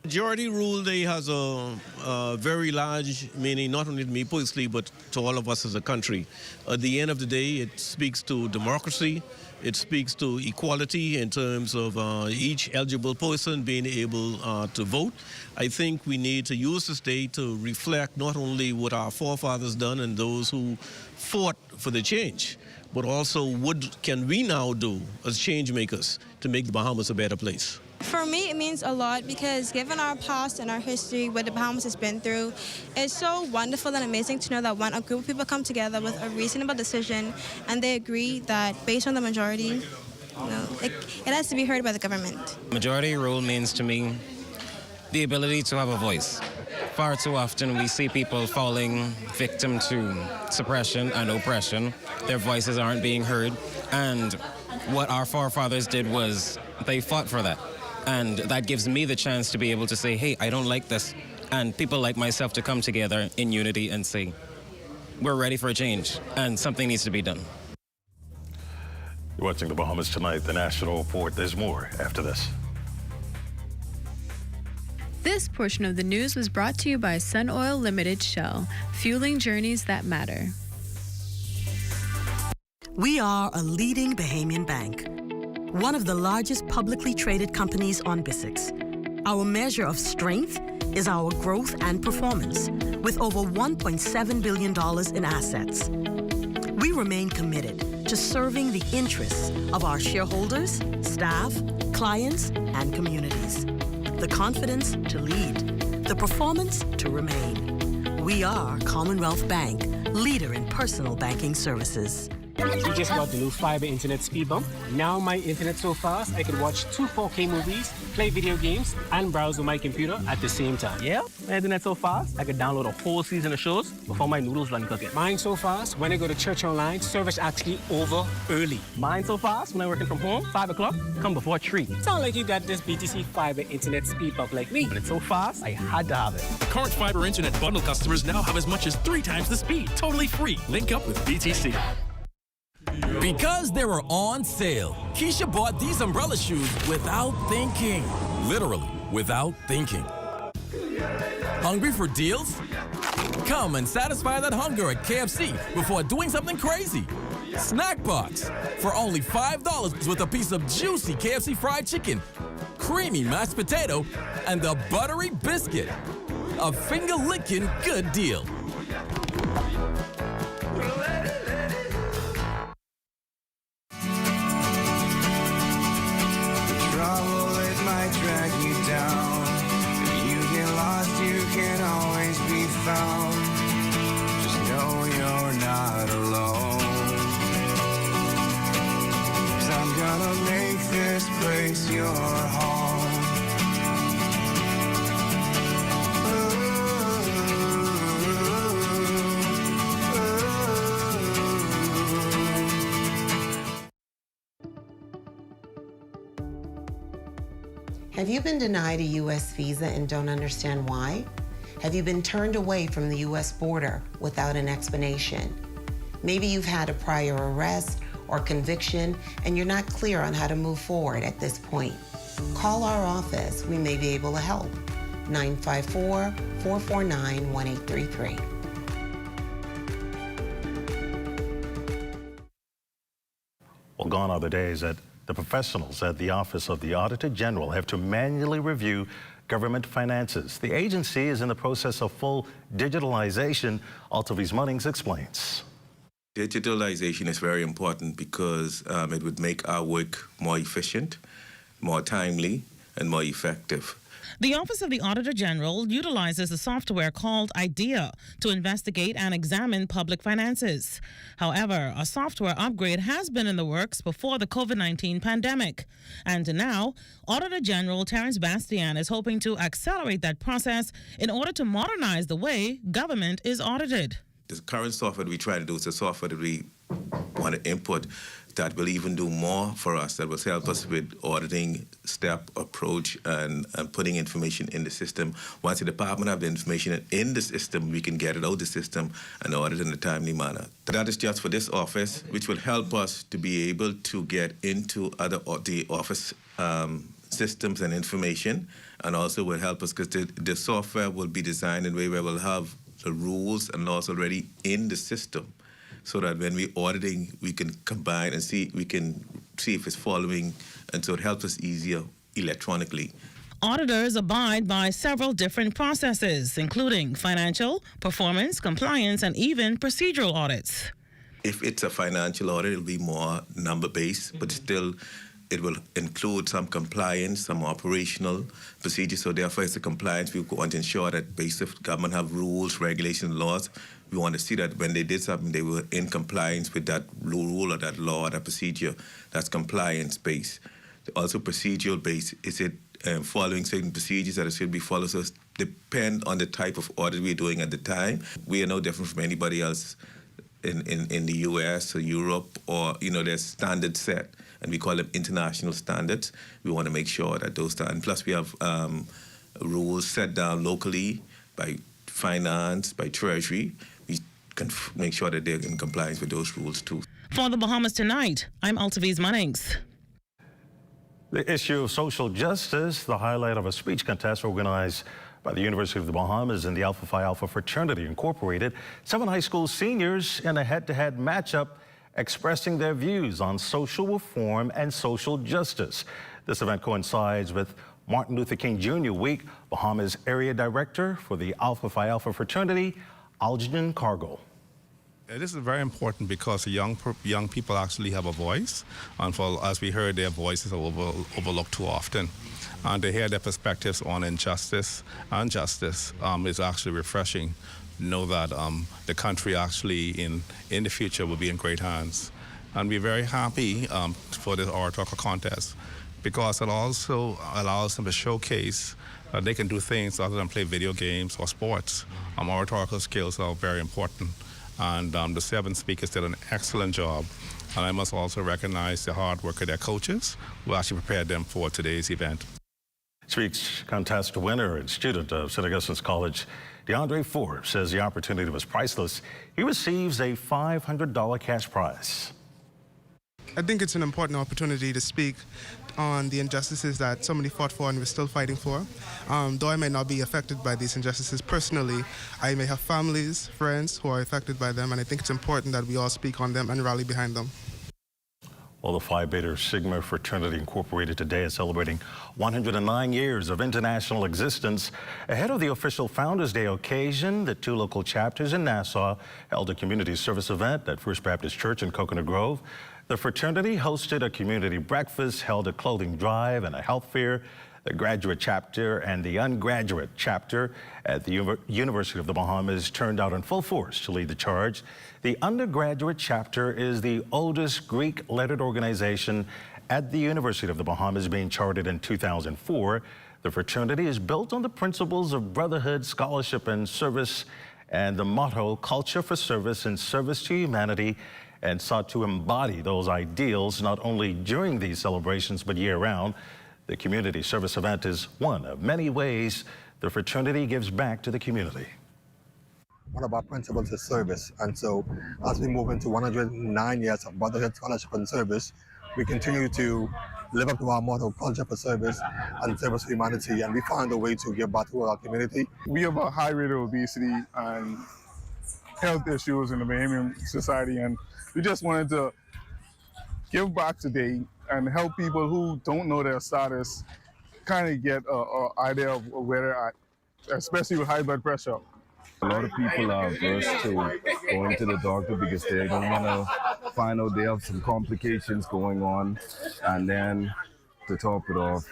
Majority Rule Day has a very large meaning, not only to me personally, but to all of us as a country. At the end of the day, it speaks to democracy. It speaks to equality in terms of each eligible person being able to vote. I think we need to use this day to reflect not only what our forefathers done and those who fought for the change, but also what can we now do as change makers to make the Bahamas a better place. For me, it means a lot because given our past and our history, what the Bahamas has been through, it's so wonderful and amazing to know that when a group of people come together with a reasonable decision and they agree that based on the majority, it has to be heard by the government. Majority Rule means to me the ability to have a voice. Far too often we see people falling victim to suppression and oppression. Their voices aren't being heard. And what our forefathers did was they fought for that. And that gives me the chance to be able to say, hey, I don't like this. And people like myself to come together in unity and say, we're ready for a change and something needs to be done. You're watching the Bahamas Tonight, the National Report. There's more after this. This portion of the news was brought to you by Sun Oil Limited Shell, fueling journeys that matter. We are a leading Bahamian bank, one of the largest publicly traded companies on BISX. Our measure of strength is our growth and performance, with over $1.7 billion in assets. We remain committed to serving the interests of our shareholders, staff, clients, and communities. The confidence to lead, the performance to remain. We are Commonwealth Bank, leader in personal banking services. We just got the new fiber internet speed bump. Now my internet so fast I can watch 2 4K movies, play video games, and browse on my computer at the same time. Yeah, my internet so fast I could download a whole season of shows before my noodles done cooking. Mine so fast when I go to church online, service actually over early. Mine so fast when I'm working from home, 5 o'clock, come before 3. Sound like you got this BTC fiber internet speed bump like me. When it's so fast, I had to have it. Current fiber internet bundle customers now have as much as 3 times the speed. Totally free. Link up with BTC. Because they were on sale, Keisha bought these umbrella shoes without thinking. Literally, without thinking. Hungry for deals? Come and satisfy that hunger at KFC before doing something crazy. Snack Box for only $5 with a piece of juicy KFC fried chicken, creamy mashed potato, and the buttery biscuit. A finger-licking good deal. Trouble, it might drag me trying to make this place your home. Have you been denied a U.S. visa and don't understand why? Have you been turned away from the U.S. border without an explanation? Maybe you've had a prior arrest or conviction and you're not clear on how to move forward at this point. Call our office. We may be able to help. 954-449-1833. Well, gone are the days that the professionals at the Office of the Auditor General have to manually review government finances. The agency is in the process of full digitalization. Altavis Munnings explains. Digitalization is very important because it would make our work more efficient, more timely, and more effective. The Office of the Auditor General utilizes a software called IDEA to investigate and examine public finances. However, a software upgrade has been in the works before the COVID-19 pandemic. And now, Auditor General Terence Bastian is hoping to accelerate that process in order to modernize the way government is audited. The current software we try to do is a software that we want to input that will even do more for us, that will help us with auditing step approach and putting information in the system. Once the department have the information in the system, we can get it out of the system and audit in a timely manner. That is just for this office, which will help us to be able to get into the office systems and information, and also will help us because the software will be designed in a way where we'll have the rules and laws already in the system, so that when we're auditing, we can combine and see if it's following, and so it helps us easier electronically. Auditors abide by several different processes, including financial, performance, compliance, and even procedural audits. If it's a financial audit, it'll be more number-based, but still it will include some compliance, some operational procedures. So therefore, it's a compliance. We want to ensure that basically government have rules, regulations, laws. We want to see that when they did something, they were in compliance with that rule or that law or that procedure. That's compliance-based. Also procedural-based. Is it following certain procedures that it should be followed? So it depends on the type of audit we're doing at the time. We are no different from anybody else in the US or Europe, or, there's standards set, and we call them international standards. We want to make sure that those standards, plus we have rules set down locally by finance, by treasury. We can make sure that they're in compliance with those rules too. For the Bahamas Tonight, I'm Altavis Munnings. The issue of social justice, the highlight of a speech contest organized by the University of the Bahamas and the Alpha Phi Alpha Fraternity Incorporated. 7 high school seniors in a head-to-head matchup expressing their views on social reform and social justice. This event coincides with Martin Luther King Jr. Week. Bahamas Area Director for the Alpha Phi Alpha Fraternity, Algernon Cargill. This is very important because young people actually have a voice, and as we heard, their voices are overlooked too often. And to hear their perspectives on injustice and justice is actually refreshing. Know that the country actually in the future will be in great hands. And we're very happy for this oratorical contest because it also allows them to showcase that they can do things other than play video games or sports. Oratorical skills are very important. And the 7 speakers did an excellent job. And I must also recognize the hard work of their coaches who actually prepared them for today's event. Speech contest winner and student of St. Augustine's College, DeAndre Forbes, says the opportunity was priceless. He receives a $500 cash prize. I think it's an important opportunity to speak on the injustices that somebody fought for and we're still fighting for. Though I may not be affected by these injustices personally, I may have families, friends who are affected by them, and I think it's important that we all speak on them and rally behind them. Well, the Phi Beta Sigma Fraternity Incorporated today is celebrating 109 years of international existence. Ahead of the official Founders Day occasion, the 2 local chapters in Nassau held a community service event at First Baptist Church in Coconut Grove. The fraternity hosted a community breakfast, held a clothing drive and a health fair. The graduate chapter and the undergraduate chapter at the University of the Bahamas turned out in full force to lead the charge. The undergraduate chapter is the oldest Greek-lettered organization At the University of the Bahamas, being chartered in 2004, the fraternity is built on the principles of brotherhood, scholarship, and service, and the motto, culture for service and service to humanity, and sought to embody those ideals not only during these celebrations, but year-round. The community service event is one of many ways the fraternity gives back to the community. One of our principles is service, and so as we move into 109 years of brotherhood, scholarship, and service, we continue to live up to our motto, culture for service and service for humanity, and we find a way to give back to our community. We have a high rate of obesity and health issues in the Bahamian society, and we just wanted to give back today and help people who don't know their status kind of get an idea of where they're at, especially with high blood pressure. A lot of people are averse to going to the doctor because they don't want to find out they have some complications going on, and then to top it off,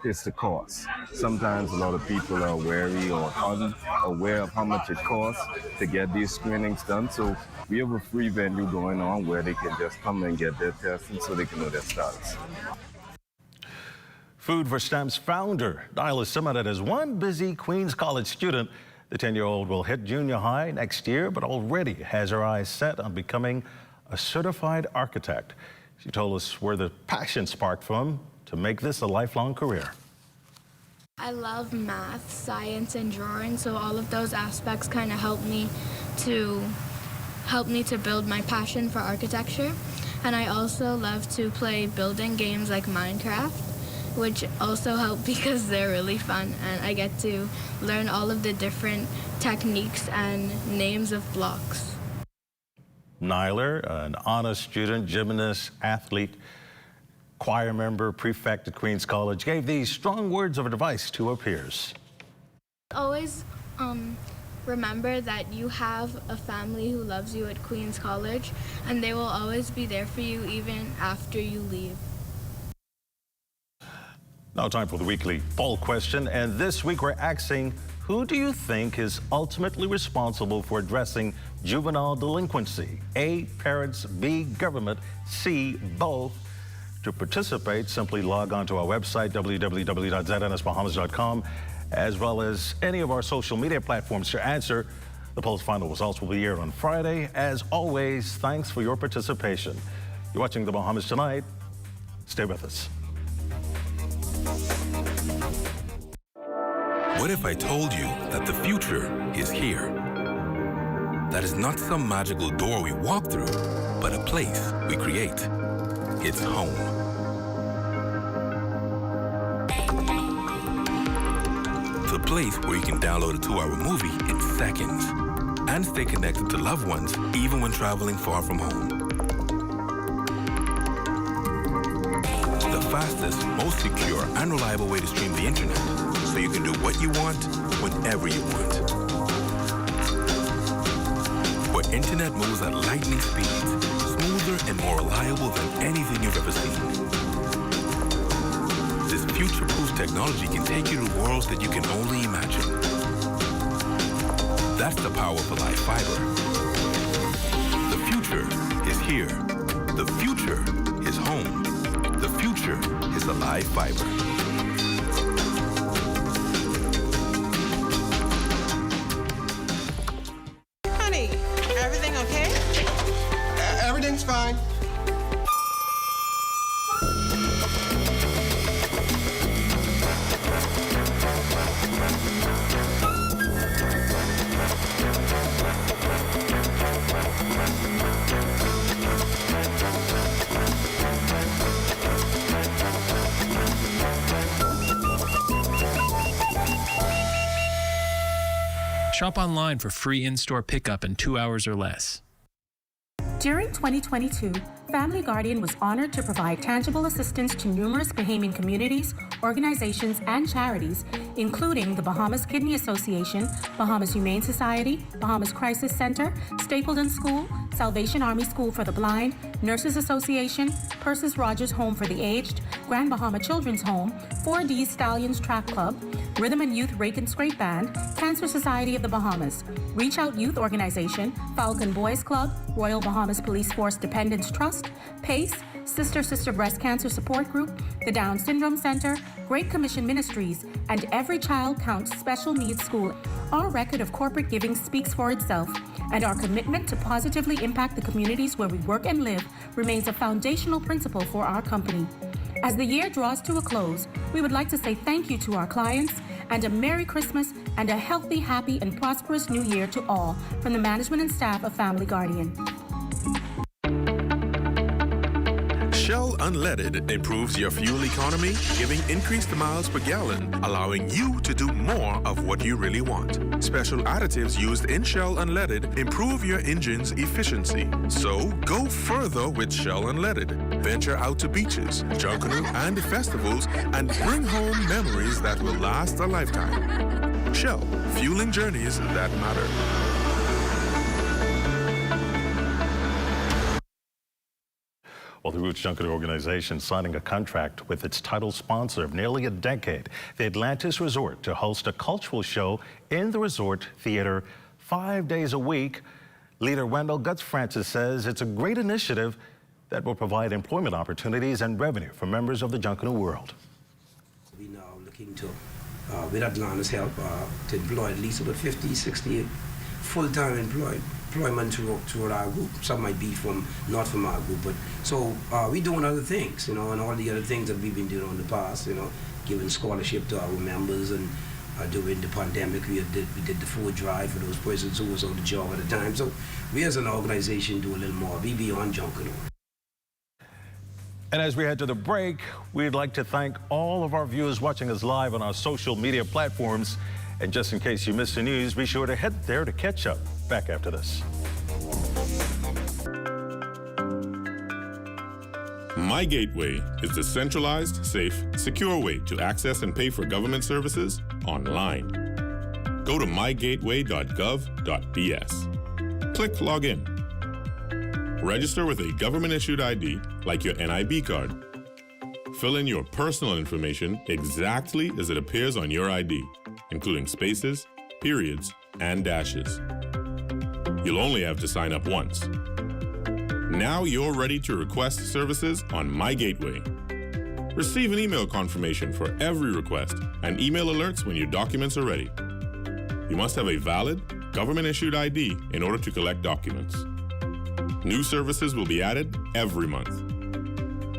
it's the cost. Sometimes a lot of people are wary or unaware of how much it costs to get these screenings done. So we have a free venue going on where they can just come and get their testing so they can know their status. Food for STEM's founder, Nyla Simonet, is one busy Queens College student. The 10-year-old will hit junior high next year, but already has her eyes set on becoming a certified architect. She told us where the passion sparked from to make this a lifelong career. I love math, science, and drawing, so all of those aspects kind of help me to build my passion for architecture. And I also love to play building games like Minecraft, which also help because they're really fun, and I get to learn all of the different techniques and names of blocks. Nyla, an honest student, gymnast, athlete, choir member, prefect at Queens College, gave these strong words of advice to her peers. Always remember that you have a family who loves you at Queens College, and they will always be there for you even after you leave. Now time for the weekly poll question, and this week we're asking, who do you think is ultimately responsible for addressing juvenile delinquency? A, parents, B, government, C, both. To participate, simply log on to our website, www.znsbahamas.com, as well as any of our social media platforms to answer. The poll's final results will be aired on Friday. As always, thanks for your participation. You're watching The Bahamas Tonight. Stay with us. What if I told you that the future is here? That is not some magical door we walk through, but a place we create. It's home. The place where you can download a 2-hour movie in seconds and stay connected to loved ones even when traveling far from home. The fastest, most secure, and reliable way to stream the internet, so you can do what you want, whenever you want. Where internet moves at lightning speeds, smoother and more reliable than anything you've ever seen. This future-proof technology can take you to worlds that you can only imagine. That's the power of Alive Fiber. The future is here. The future is home. The future is Alive Fiber. Honey, everything okay? Everything's fine. Shop online for free in-store pickup in 2 hours or less. During 2022, Family Guardian was honored to provide tangible assistance to numerous Bahamian communities, organizations, and charities, including the Bahamas Kidney Association, Bahamas Humane Society, Bahamas Crisis Center, Stapleton School, Salvation Army School for the Blind, Nurses Association, Persis Rogers Home for the Aged, Grand Bahama Children's Home, 4D Stallions Track Club, Rhythm and Youth Rake and Scrape Band, Cancer Society of the Bahamas, Reach Out Youth Organization, Falcon Boys Club, Royal Bahamas Police Force Dependents Trust, PACE, Sister Breast Cancer Support Group, the Down Syndrome Center, Great Commission Ministries, and Every Child Counts Special Needs School. Our record of corporate giving speaks for itself, and our commitment to positively impact the communities where we work and live remains a foundational principle for our company. As the year draws to a close, we would like to say thank you to our clients and a Merry Christmas and a healthy, happy, and prosperous New Year to all from the management and staff of Family Guardian. Shell Unleaded improves your fuel economy, giving increased miles per gallon, allowing you to do more of what you really want. Special additives used in Shell Unleaded improve your engine's efficiency. So go further with Shell Unleaded. Venture out to beaches, Junkanoo, and festivals and bring home memories that will last a lifetime. Shell, fueling journeys that matter. Well, the Roots Junkanoo organization signing a contract with its title sponsor of nearly a decade, the Atlantis Resort, to host a cultural show in the resort theater 5 days a week. Leader Wendell Guts Francis says it's a great initiative that will provide employment opportunities and revenue for members of the Junkanoo world. We're now looking to, with Atlanta's help, to employ at least about 50, 60 full-time employment through our group. Some might be not from our group, but so we're doing other things, and all the other things that we've been doing in the past, giving scholarship to our members, and during the pandemic we did the food drive for those persons who was on the job at the time. So we as an organization do a little more. We beyond Junkanoo. And as we head to the break, we'd like to thank all of our viewers watching us live on our social media platforms. And just in case you missed the news, be sure to head there to catch up. Back after this. My Gateway is the centralized, safe, secure way to access and pay for government services online. Go to mygateway.gov.bs. Click Login. Register with a government-issued ID like your NIB card. Fill in your personal information exactly as it appears on your ID, including spaces, periods, and dashes. You'll only have to sign up once. Now you're ready to request services on My Gateway. Receive an email confirmation for every request and email alerts when your documents are ready. You must have a valid, government-issued ID in order to collect documents. New services will be added every month.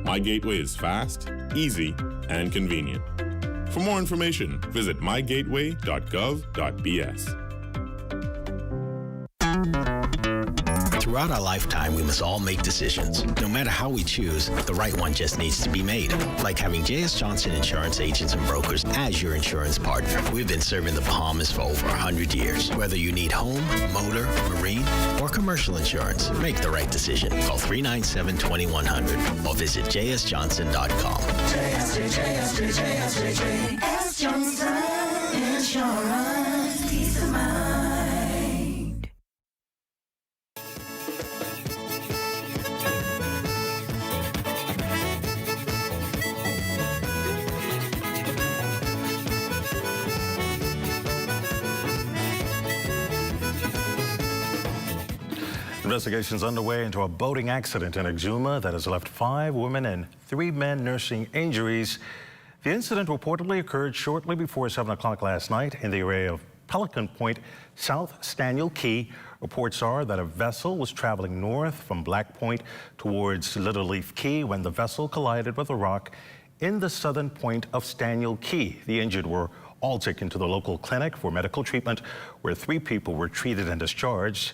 My Gateway is fast, easy, and convenient. For more information, visit mygateway.gov.bs. Throughout our lifetime, we must all make decisions. No matter how we choose, the right one just needs to be made. Like having J.S. Johnson Insurance Agents and Brokers as your insurance partner. We've been serving the Bahamas for over 100 years. Whether you need home, motor, marine, or commercial insurance, make the right decision. Call 397-2100 or visit jsjohnson.com. JS Johnson Insurance. Peace of mind. Investigations underway into a boating accident in Exuma that has left 5 women and 3 men nursing injuries. The incident reportedly occurred shortly before 7 o'clock last night in the area of Pelican Point, South Staniel Key. Reports are that a vessel was traveling north from Black Point towards Little Leaf Key when the vessel collided with a rock in the southern point of Staniel Key. The injured were all taken to the local clinic for medical treatment, where 3 people were treated and discharged.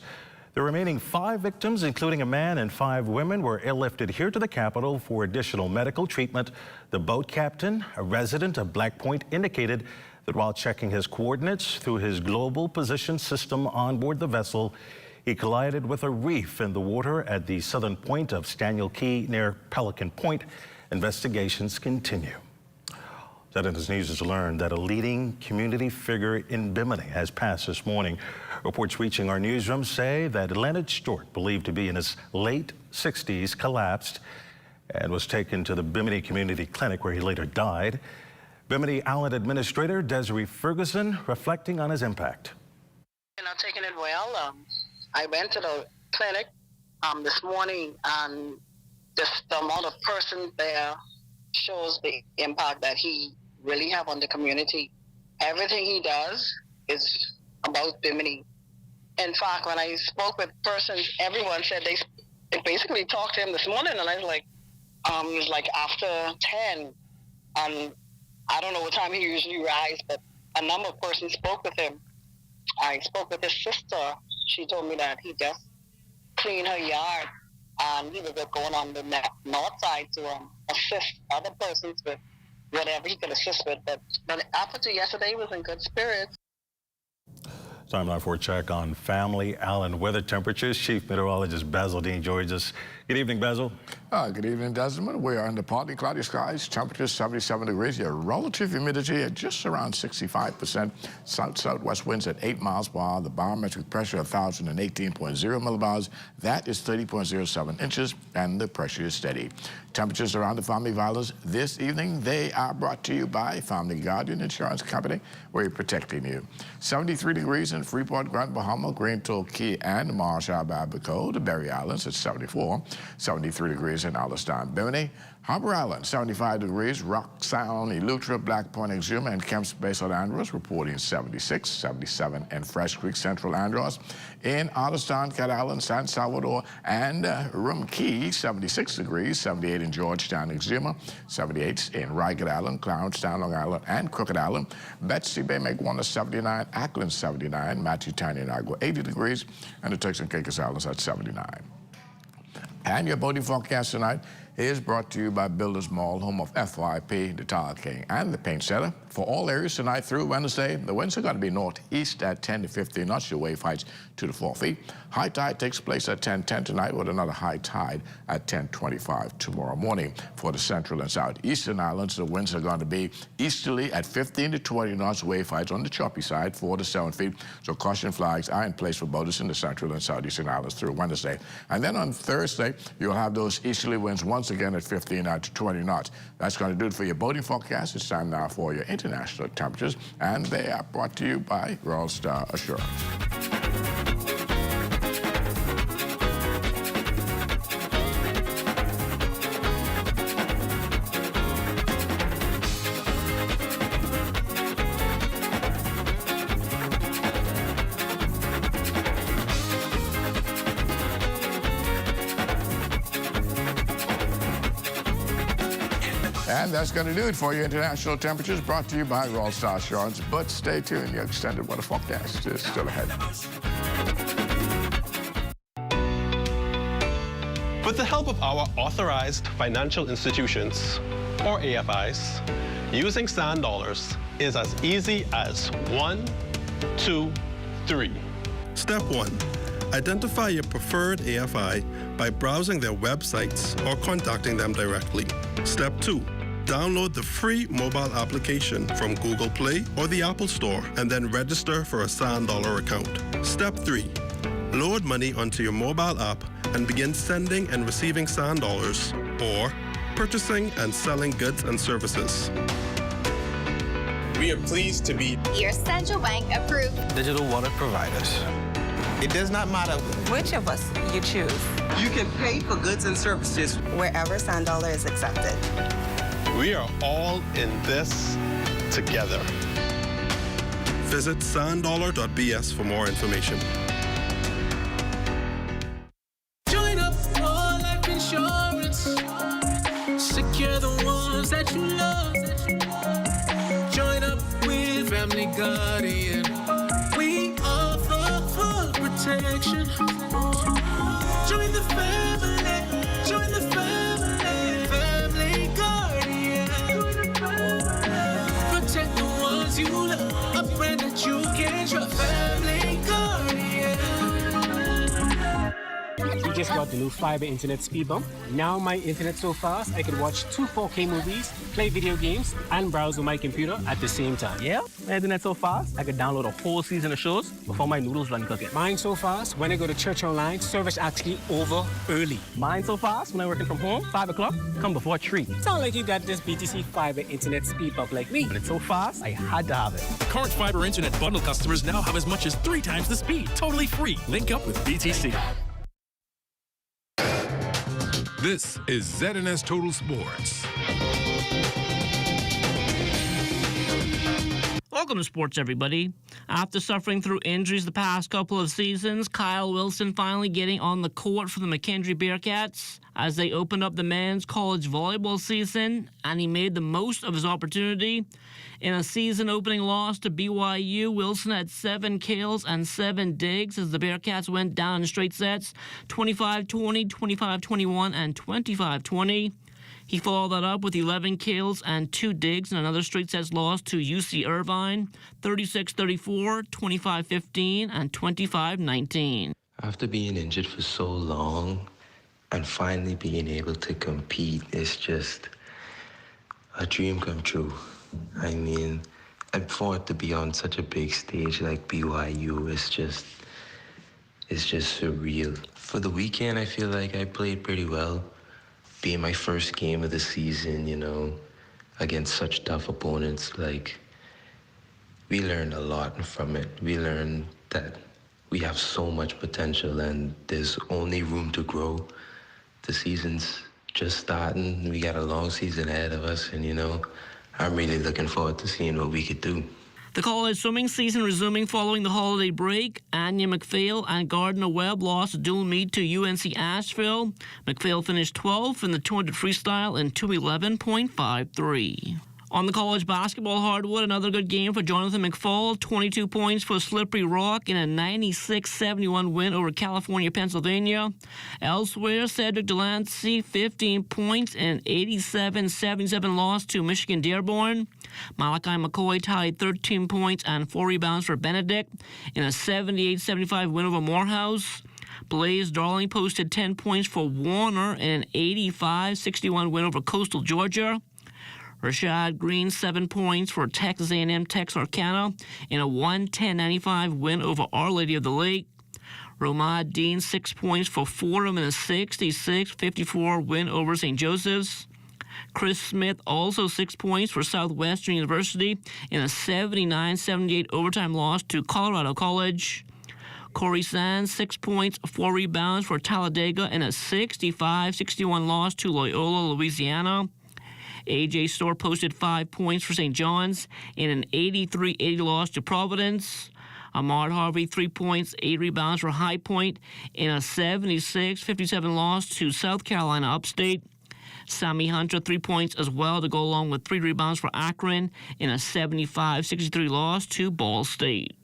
The remaining 5 victims, including a man and 5 women, were airlifted here to the capital for additional medical treatment. The boat captain, a resident of Black Point, indicated that while checking his coordinates through his global position system on board the vessel, he collided with a reef in the water at the southern point of Staniel Key near Pelican Point. Investigations continue. Saturday's News has learned that a leading community figure in Bimini has passed this morning. Reports reaching our newsroom say that Leonard Stewart, believed to be in his late 60s, collapsed and was taken to the Bimini Community Clinic, where he later died. Bimini Allen Administrator Desiree Ferguson reflecting on his impact. I'm taking it well. I went to the clinic this morning and the amount of persons there shows the impact that he really have on the community. Everything he does is about Bimini. In fact, when I spoke with persons, everyone said they basically talked to him this morning, and I was like, it was like after 10, and I don't know what time he usually rises, but a number of persons spoke with him. I spoke with his sister. She told me that he just cleaned her yard, and he was going on the north side to assist other persons with whatever he could assist with. But up to yesterday, he was in good spirits. Time now for a check on family island weather temperatures. Chief Meteorologist Basil Dean joins us. Good evening, Basil. Good evening, Desmond. We are under partly cloudy skies, temperature 77 degrees. Your relative humidity at just around 65%. South-southwest winds at 8 miles per hour. The barometric pressure 1,018.0 millibars. That is 30.07 inches, and the pressure is steady. Temperatures around the Family Islands this evening, they are brought to you by Family Guardian Insurance Company. We're protecting you. 73 degrees in Freeport, Grand Bahama, Grand Key, and Marshall, Abaco. The Berry Islands at 74. 73 degrees in Allenstown, Bimini. Harbor Island, 75 degrees. Rock Sound, Eleuthera, Black Point, Exuma, and Kemp's Bay, South Andros, reporting 76, 77 in Fresh Creek, Central Andros. In Allenstown, Cat Island, San Salvador, and Rum Key, 76 degrees. 78 in Georgetown, Exuma. 78 in Rygat Island, Clownstown, Long Island, and Crooked Island. Betsy Bay, Megwana, 79. Ackland, 79. Matthew, Tiny, and Agua, 80 degrees. And the Turks and Caicos Islands at 79. And your boating forecast tonight is brought to you by Builders Mall, home of FYP, the Tile King, and the Paint Setter. For all areas tonight through Wednesday, the winds are going to be northeast at 10 to 15 knots. Your wave heights 2 to 4 feet. High tide takes place at 10:10 tonight, with another high tide at 10:25 tomorrow morning. For the central and southeastern islands, the winds are going to be easterly at 15 to 20 knots. Wave heights on the choppy side, 4 to 7 feet. So caution flags are in place for boaters in the central and southeastern islands through Wednesday. And then on Thursday, you'll have those easterly winds once again at 15 to 20 knots. That's going to do it for your boating forecast. It's time now for your international temperatures, and they are brought to you by Royal Star Assurance. And that's going to do it for your international temperatures, brought to you by Royal Star Assurance. But stay tuned, your extended weather forecast is still ahead. With the help of our authorized financial institutions, or AFIs, using sand dollars is as easy as 1, 2, 3. Step 1. Identify your preferred AFI by browsing their websites or contacting them directly. Step 2. Download the free mobile application from Google Play or the Apple Store and then register for a sand dollar account. Step 3. Load money onto your mobile app and begin sending and receiving sand dollars or purchasing and selling goods and services. We are pleased to be your central bank approved digital wallet providers. It does not matter Which of us you choose? You can pay for goods and services Wherever sand dollar is accepted. We are all in this together. Visit sanddollar.bs for more information. Join up for life insurance. Secure the ones that you love. Join up with Family Guardian. We offer full protection. Join the family. Join the family. Family Guardian. Protect the ones you love. A friend that you can trust. Family Guardian. We just got the new fiber internet speed bump. Now my internet so fast I can watch 2 4K movies, play video games, and browse on my computer at the same time. Yeah, my internet so fast I could download a whole season of shows before my noodles run cooking. Mine so fast when I go to church online, service actually over early. Mine so fast when I'm working from home, 5 o'clock, come before 3. Sound like you got this BTC fiber internet speed bump like me. But it's so fast, I had to have it. Current fiber internet bundle customers now have as much as 3 times the speed. Totally free. Link up with BTC. This is ZNS Total Sports. Welcome to sports, everybody. After suffering through injuries the past couple of seasons, Kyle Wilson finally getting on the court for the McKendree Bearcats as they opened up the men's college volleyball season, and he made the most of his opportunity. In a season-opening loss to BYU, Wilson had 7 kills and 7 digs as the Bearcats went down in straight sets, 25-20, 25-21, and 25-20. He followed that up with 11 kills and 2 digs in another straight sets loss to UC Irvine, 36-34, 25-15, and 25-19. After being injured for so long and finally being able to compete, it's just a dream come true. I mean, and for it to be on such a big stage like BYU, it's just surreal. For the weekend, I feel like I played pretty well. Being my first game of the season, you know, against such tough opponents, like, we learned a lot from it. We learned that we have so much potential and there's only room to grow. The season's just starting. We got a long season ahead of us, and, you know, I'm really looking forward to seeing what we could do. The college swimming season resuming following the holiday break. Anya McPhail and Gardner Webb lost a dual meet to UNC Asheville. McPhail finished 12th in the 200 freestyle in 2:11.53. On the college basketball hardwood, another good game for Jonathan McFall. 22 points for Slippery Rock in a 96-71 win over California, Pennsylvania. Elsewhere, Cedric Delancey, 15 points in an 87-77 loss to Michigan Dearborn. Malachi McCoy tallied 13 points and 4 rebounds for Benedict in a 78-75 win over Morehouse. Blaze Darling posted 10 points for Warner in an 85-61 win over Coastal Georgia. Rashad Green, 7 points for Texas A&M Texarkana in a 110-95 win over Our Lady of the Lake. Romad Dean, 6 points for Fordham in a 66-54 win over St. Joseph's. Chris Smith, also 6 points for Southwestern University in a 79-78 overtime loss to Colorado College. Corey Sands, 6 points, 4 rebounds for Talladega in a 65-61 loss to Loyola, Louisiana. A.J. Storr posted 5 points for St. John's in an 83-80 loss to Providence. Ahmad Harvey, 3 points, 8 rebounds for High Point in a 76-57 loss to South Carolina Upstate. Sammy Hunter, 3 points as well to go along with 3 rebounds for Akron in a 75-63 loss to Ball State.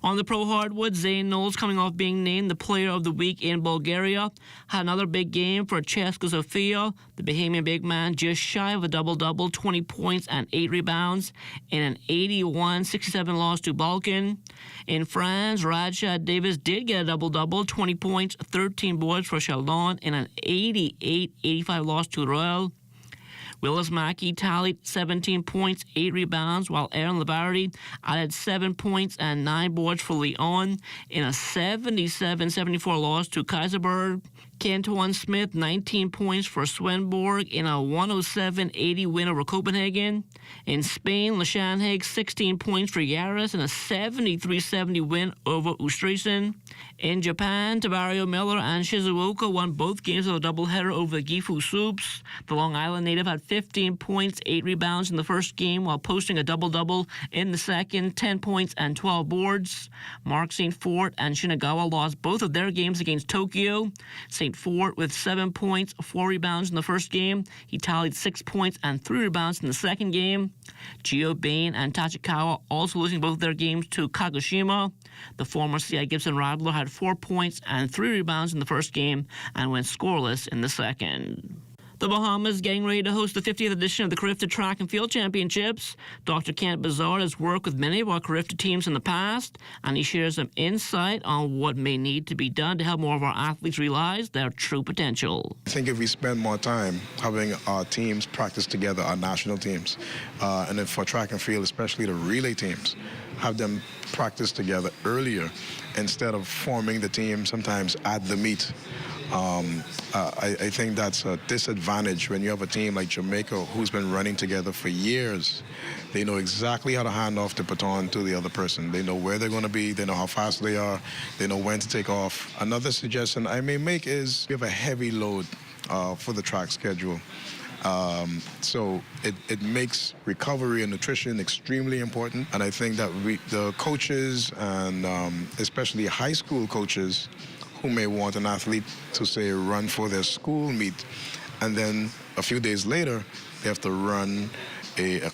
On the pro hardwood, Zane Knowles, coming off being named the Player of the Week in Bulgaria, had another big game for Cheska Sofia. The Bahamian big man just shy of a double-double, 20 points and 8 rebounds in an 81-67 loss to Balkan. In France, Rashad Davis did get a double-double, 20 points, 13 boards for Chaldon in an 88-85 loss to Royal. Willis Mackey tallied 17 points, 8 rebounds, while Aaron Labarity added 7 points and 9 boards for Lyon in a 77-74 loss to Kaiserberg. Cantuan Smith, 19 points for Swenborg in a 107-80 win over Copenhagen. In Spain, Lashan Higgs, 16 points for Yaris in a 73-70 win over Ustresen. In Japan, Tavario Miller and Shizuoka won both games of a doubleheader over the Gifu Soups. The Long Island native had 15 points, 8 rebounds in the first game while posting a double-double in the second, 10 points and 12 boards. Mark St. Fort and Shinagawa lost both of their games against Tokyo. St. Fort with 7 points, 4 rebounds in the first game. He tallied 6 points and 3 rebounds in the second game. Gio Bain and Tachikawa also losing both their games to Kagoshima. The former C.I. Gibson Radler had 4 points and 3 rebounds in the first game and went scoreless in the second. The Bahamas getting ready to host the 50th edition of the Carifta Track and Field Championships. Dr. Kent Bazard has worked with many of our Carifta teams in the past, and he shares some insight on what may need to be done to help more of our athletes realize their true potential. I think if we spend more time having our teams practice together, our national teams, and then for track and field, especially the relay teams, have them practice together earlier instead of forming the team sometimes at the meet. I think that's a disadvantage when you have a team like Jamaica who's been running together for years. They know exactly how to hand off the baton to the other person. They know where they're going to be. They know how fast they are. They know when to take off. Another suggestion I may make is we have a heavy load for the track schedule. So it makes recovery and nutrition extremely important. And I think that the coaches and especially high school coaches who may want an athlete to, say, run for their school meet, and then a few days later, they have to run a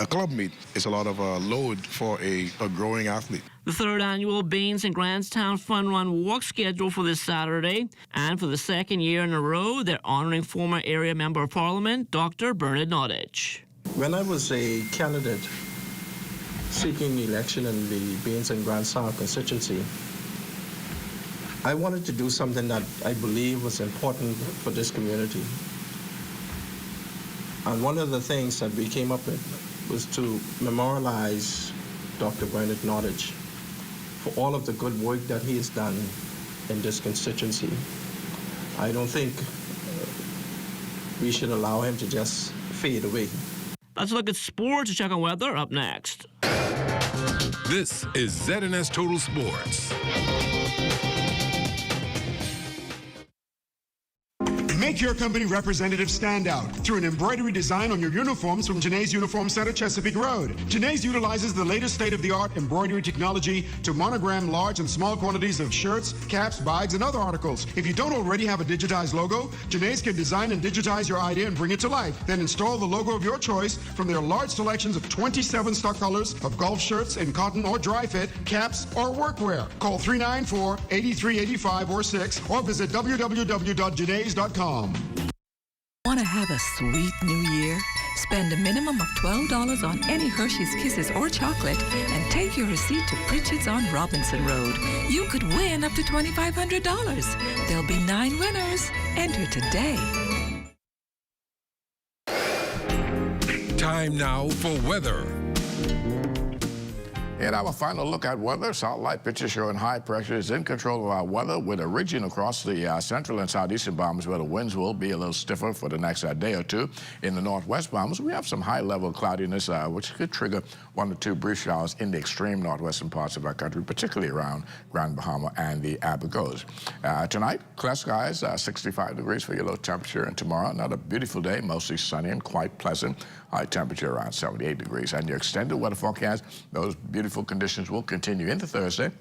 club meet. It's a lot of a load for a growing athlete. The third annual Baines and Grantstown Fun Run Walk scheduled for this Saturday. And for the second year in a row, they're honoring former area member of parliament, Dr. Bernard Nottage. When I was a candidate seeking election in the Baines and Grantstown constituency, I wanted to do something that I believe was important for this community. And one of the things that we came up with was to memorialize Dr. Bernard Nottage for all of the good work that he has done in this constituency. I don't think we should allow him to just fade away. Let's look at sports. Check on weather up next. This is ZNS Total Sports. Make your company representative stand out through an embroidery design on your uniforms from Janae's Uniform Center, Chesapeake Road. Janae's utilizes the latest state-of-the-art embroidery technology to monogram large and small quantities of shirts, caps, bags, and other articles. If you don't already have a digitized logo, Janae's can design and digitize your idea and bring it to life. Then install the logo of your choice from their large selections of 27 stock colors of golf shirts in cotton or dry fit, caps, or workwear. Call 394-8385 or 6 or visit www.janaes.com. Want to have a sweet new year? Spend a minimum of $12 on any Hershey's Kisses or chocolate and take your receipt to Pritchard's on Robinson Road. You could win up to $2,500. There'll be 9 winners. Enter today. Time now for weather. In our final look at weather, satellite pictures showing high pressure is in control of our weather with a region across the central and southeastern Bahamas where the winds will be a little stiffer for the next day or two. In the northwest Bahamas, we have some high-level cloudiness, which could trigger 1 or 2 brief showers in the extreme northwestern parts of our country, particularly around Grand Bahama and the Abacos. Tonight, clear skies, 65 degrees for your low temperature, and tomorrow, another beautiful day, mostly sunny and quite pleasant. High temperature around 78 degrees. And your extended weather forecast, those beautiful conditions will continue into Thursday.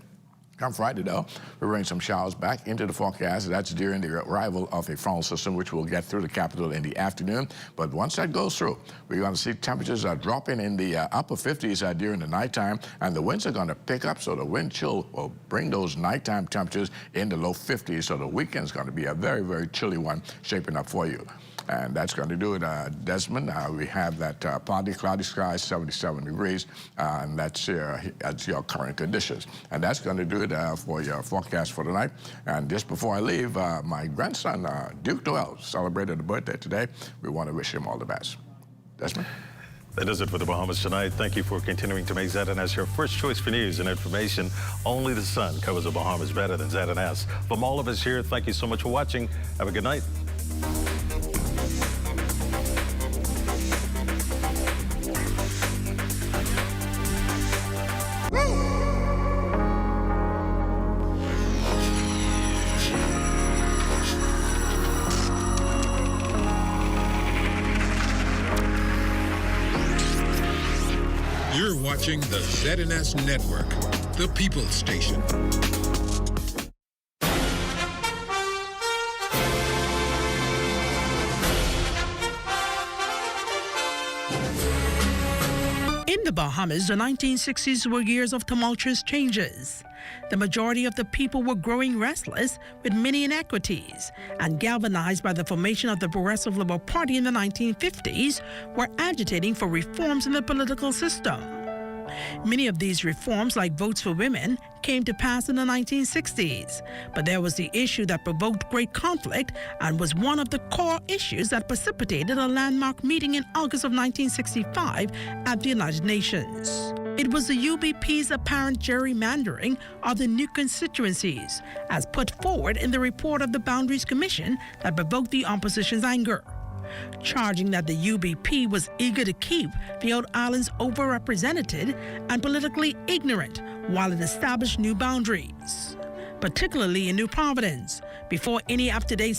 Come Friday, though, we're bringing some showers back into the forecast. That's during the arrival of a frontal system, which will get through the capital in the afternoon. But once that goes through, we're going to see temperatures are dropping in the upper 50s during the nighttime, and the winds are going to pick up, so the wind chill will bring those nighttime temperatures in the low 50s. So the weekend's going to be a very, very chilly one shaping up for you. And that's going to do it, Desmond. We have that partly cloudy sky, 77 degrees, and that's your current conditions. And that's going to do it for your forecast for tonight. And just before I leave, my grandson, Duke Noel, celebrated a birthday today. We want to wish him all the best. Desmond? That does it for the Bahamas tonight. Thank you for continuing to make ZNS your first choice for news and information. Only the sun covers the Bahamas better than ZNS. From all of us here, thank you so much for watching. Have a good night. You're watching the ZNS Network, the People's Station. In the Bahamas, the 1960s were years of tumultuous changes. The majority of the people were growing restless with many inequities, and galvanized by the formation of the Progressive Liberal Party in the 1950s, were agitating for reforms in the political system. Many of these reforms, like votes for women, came to pass in the 1960s, but there was the issue that provoked great conflict and was one of the core issues that precipitated a landmark meeting in August of 1965 at the United Nations. It was the UBP's apparent gerrymandering of the new constituencies, as put forward in the report of the Boundaries Commission, that provoked the opposition's anger, charging that the UBP was eager to keep the Out Islands overrepresented and politically ignorant while it established new boundaries, particularly in New Providence, before any up-to-date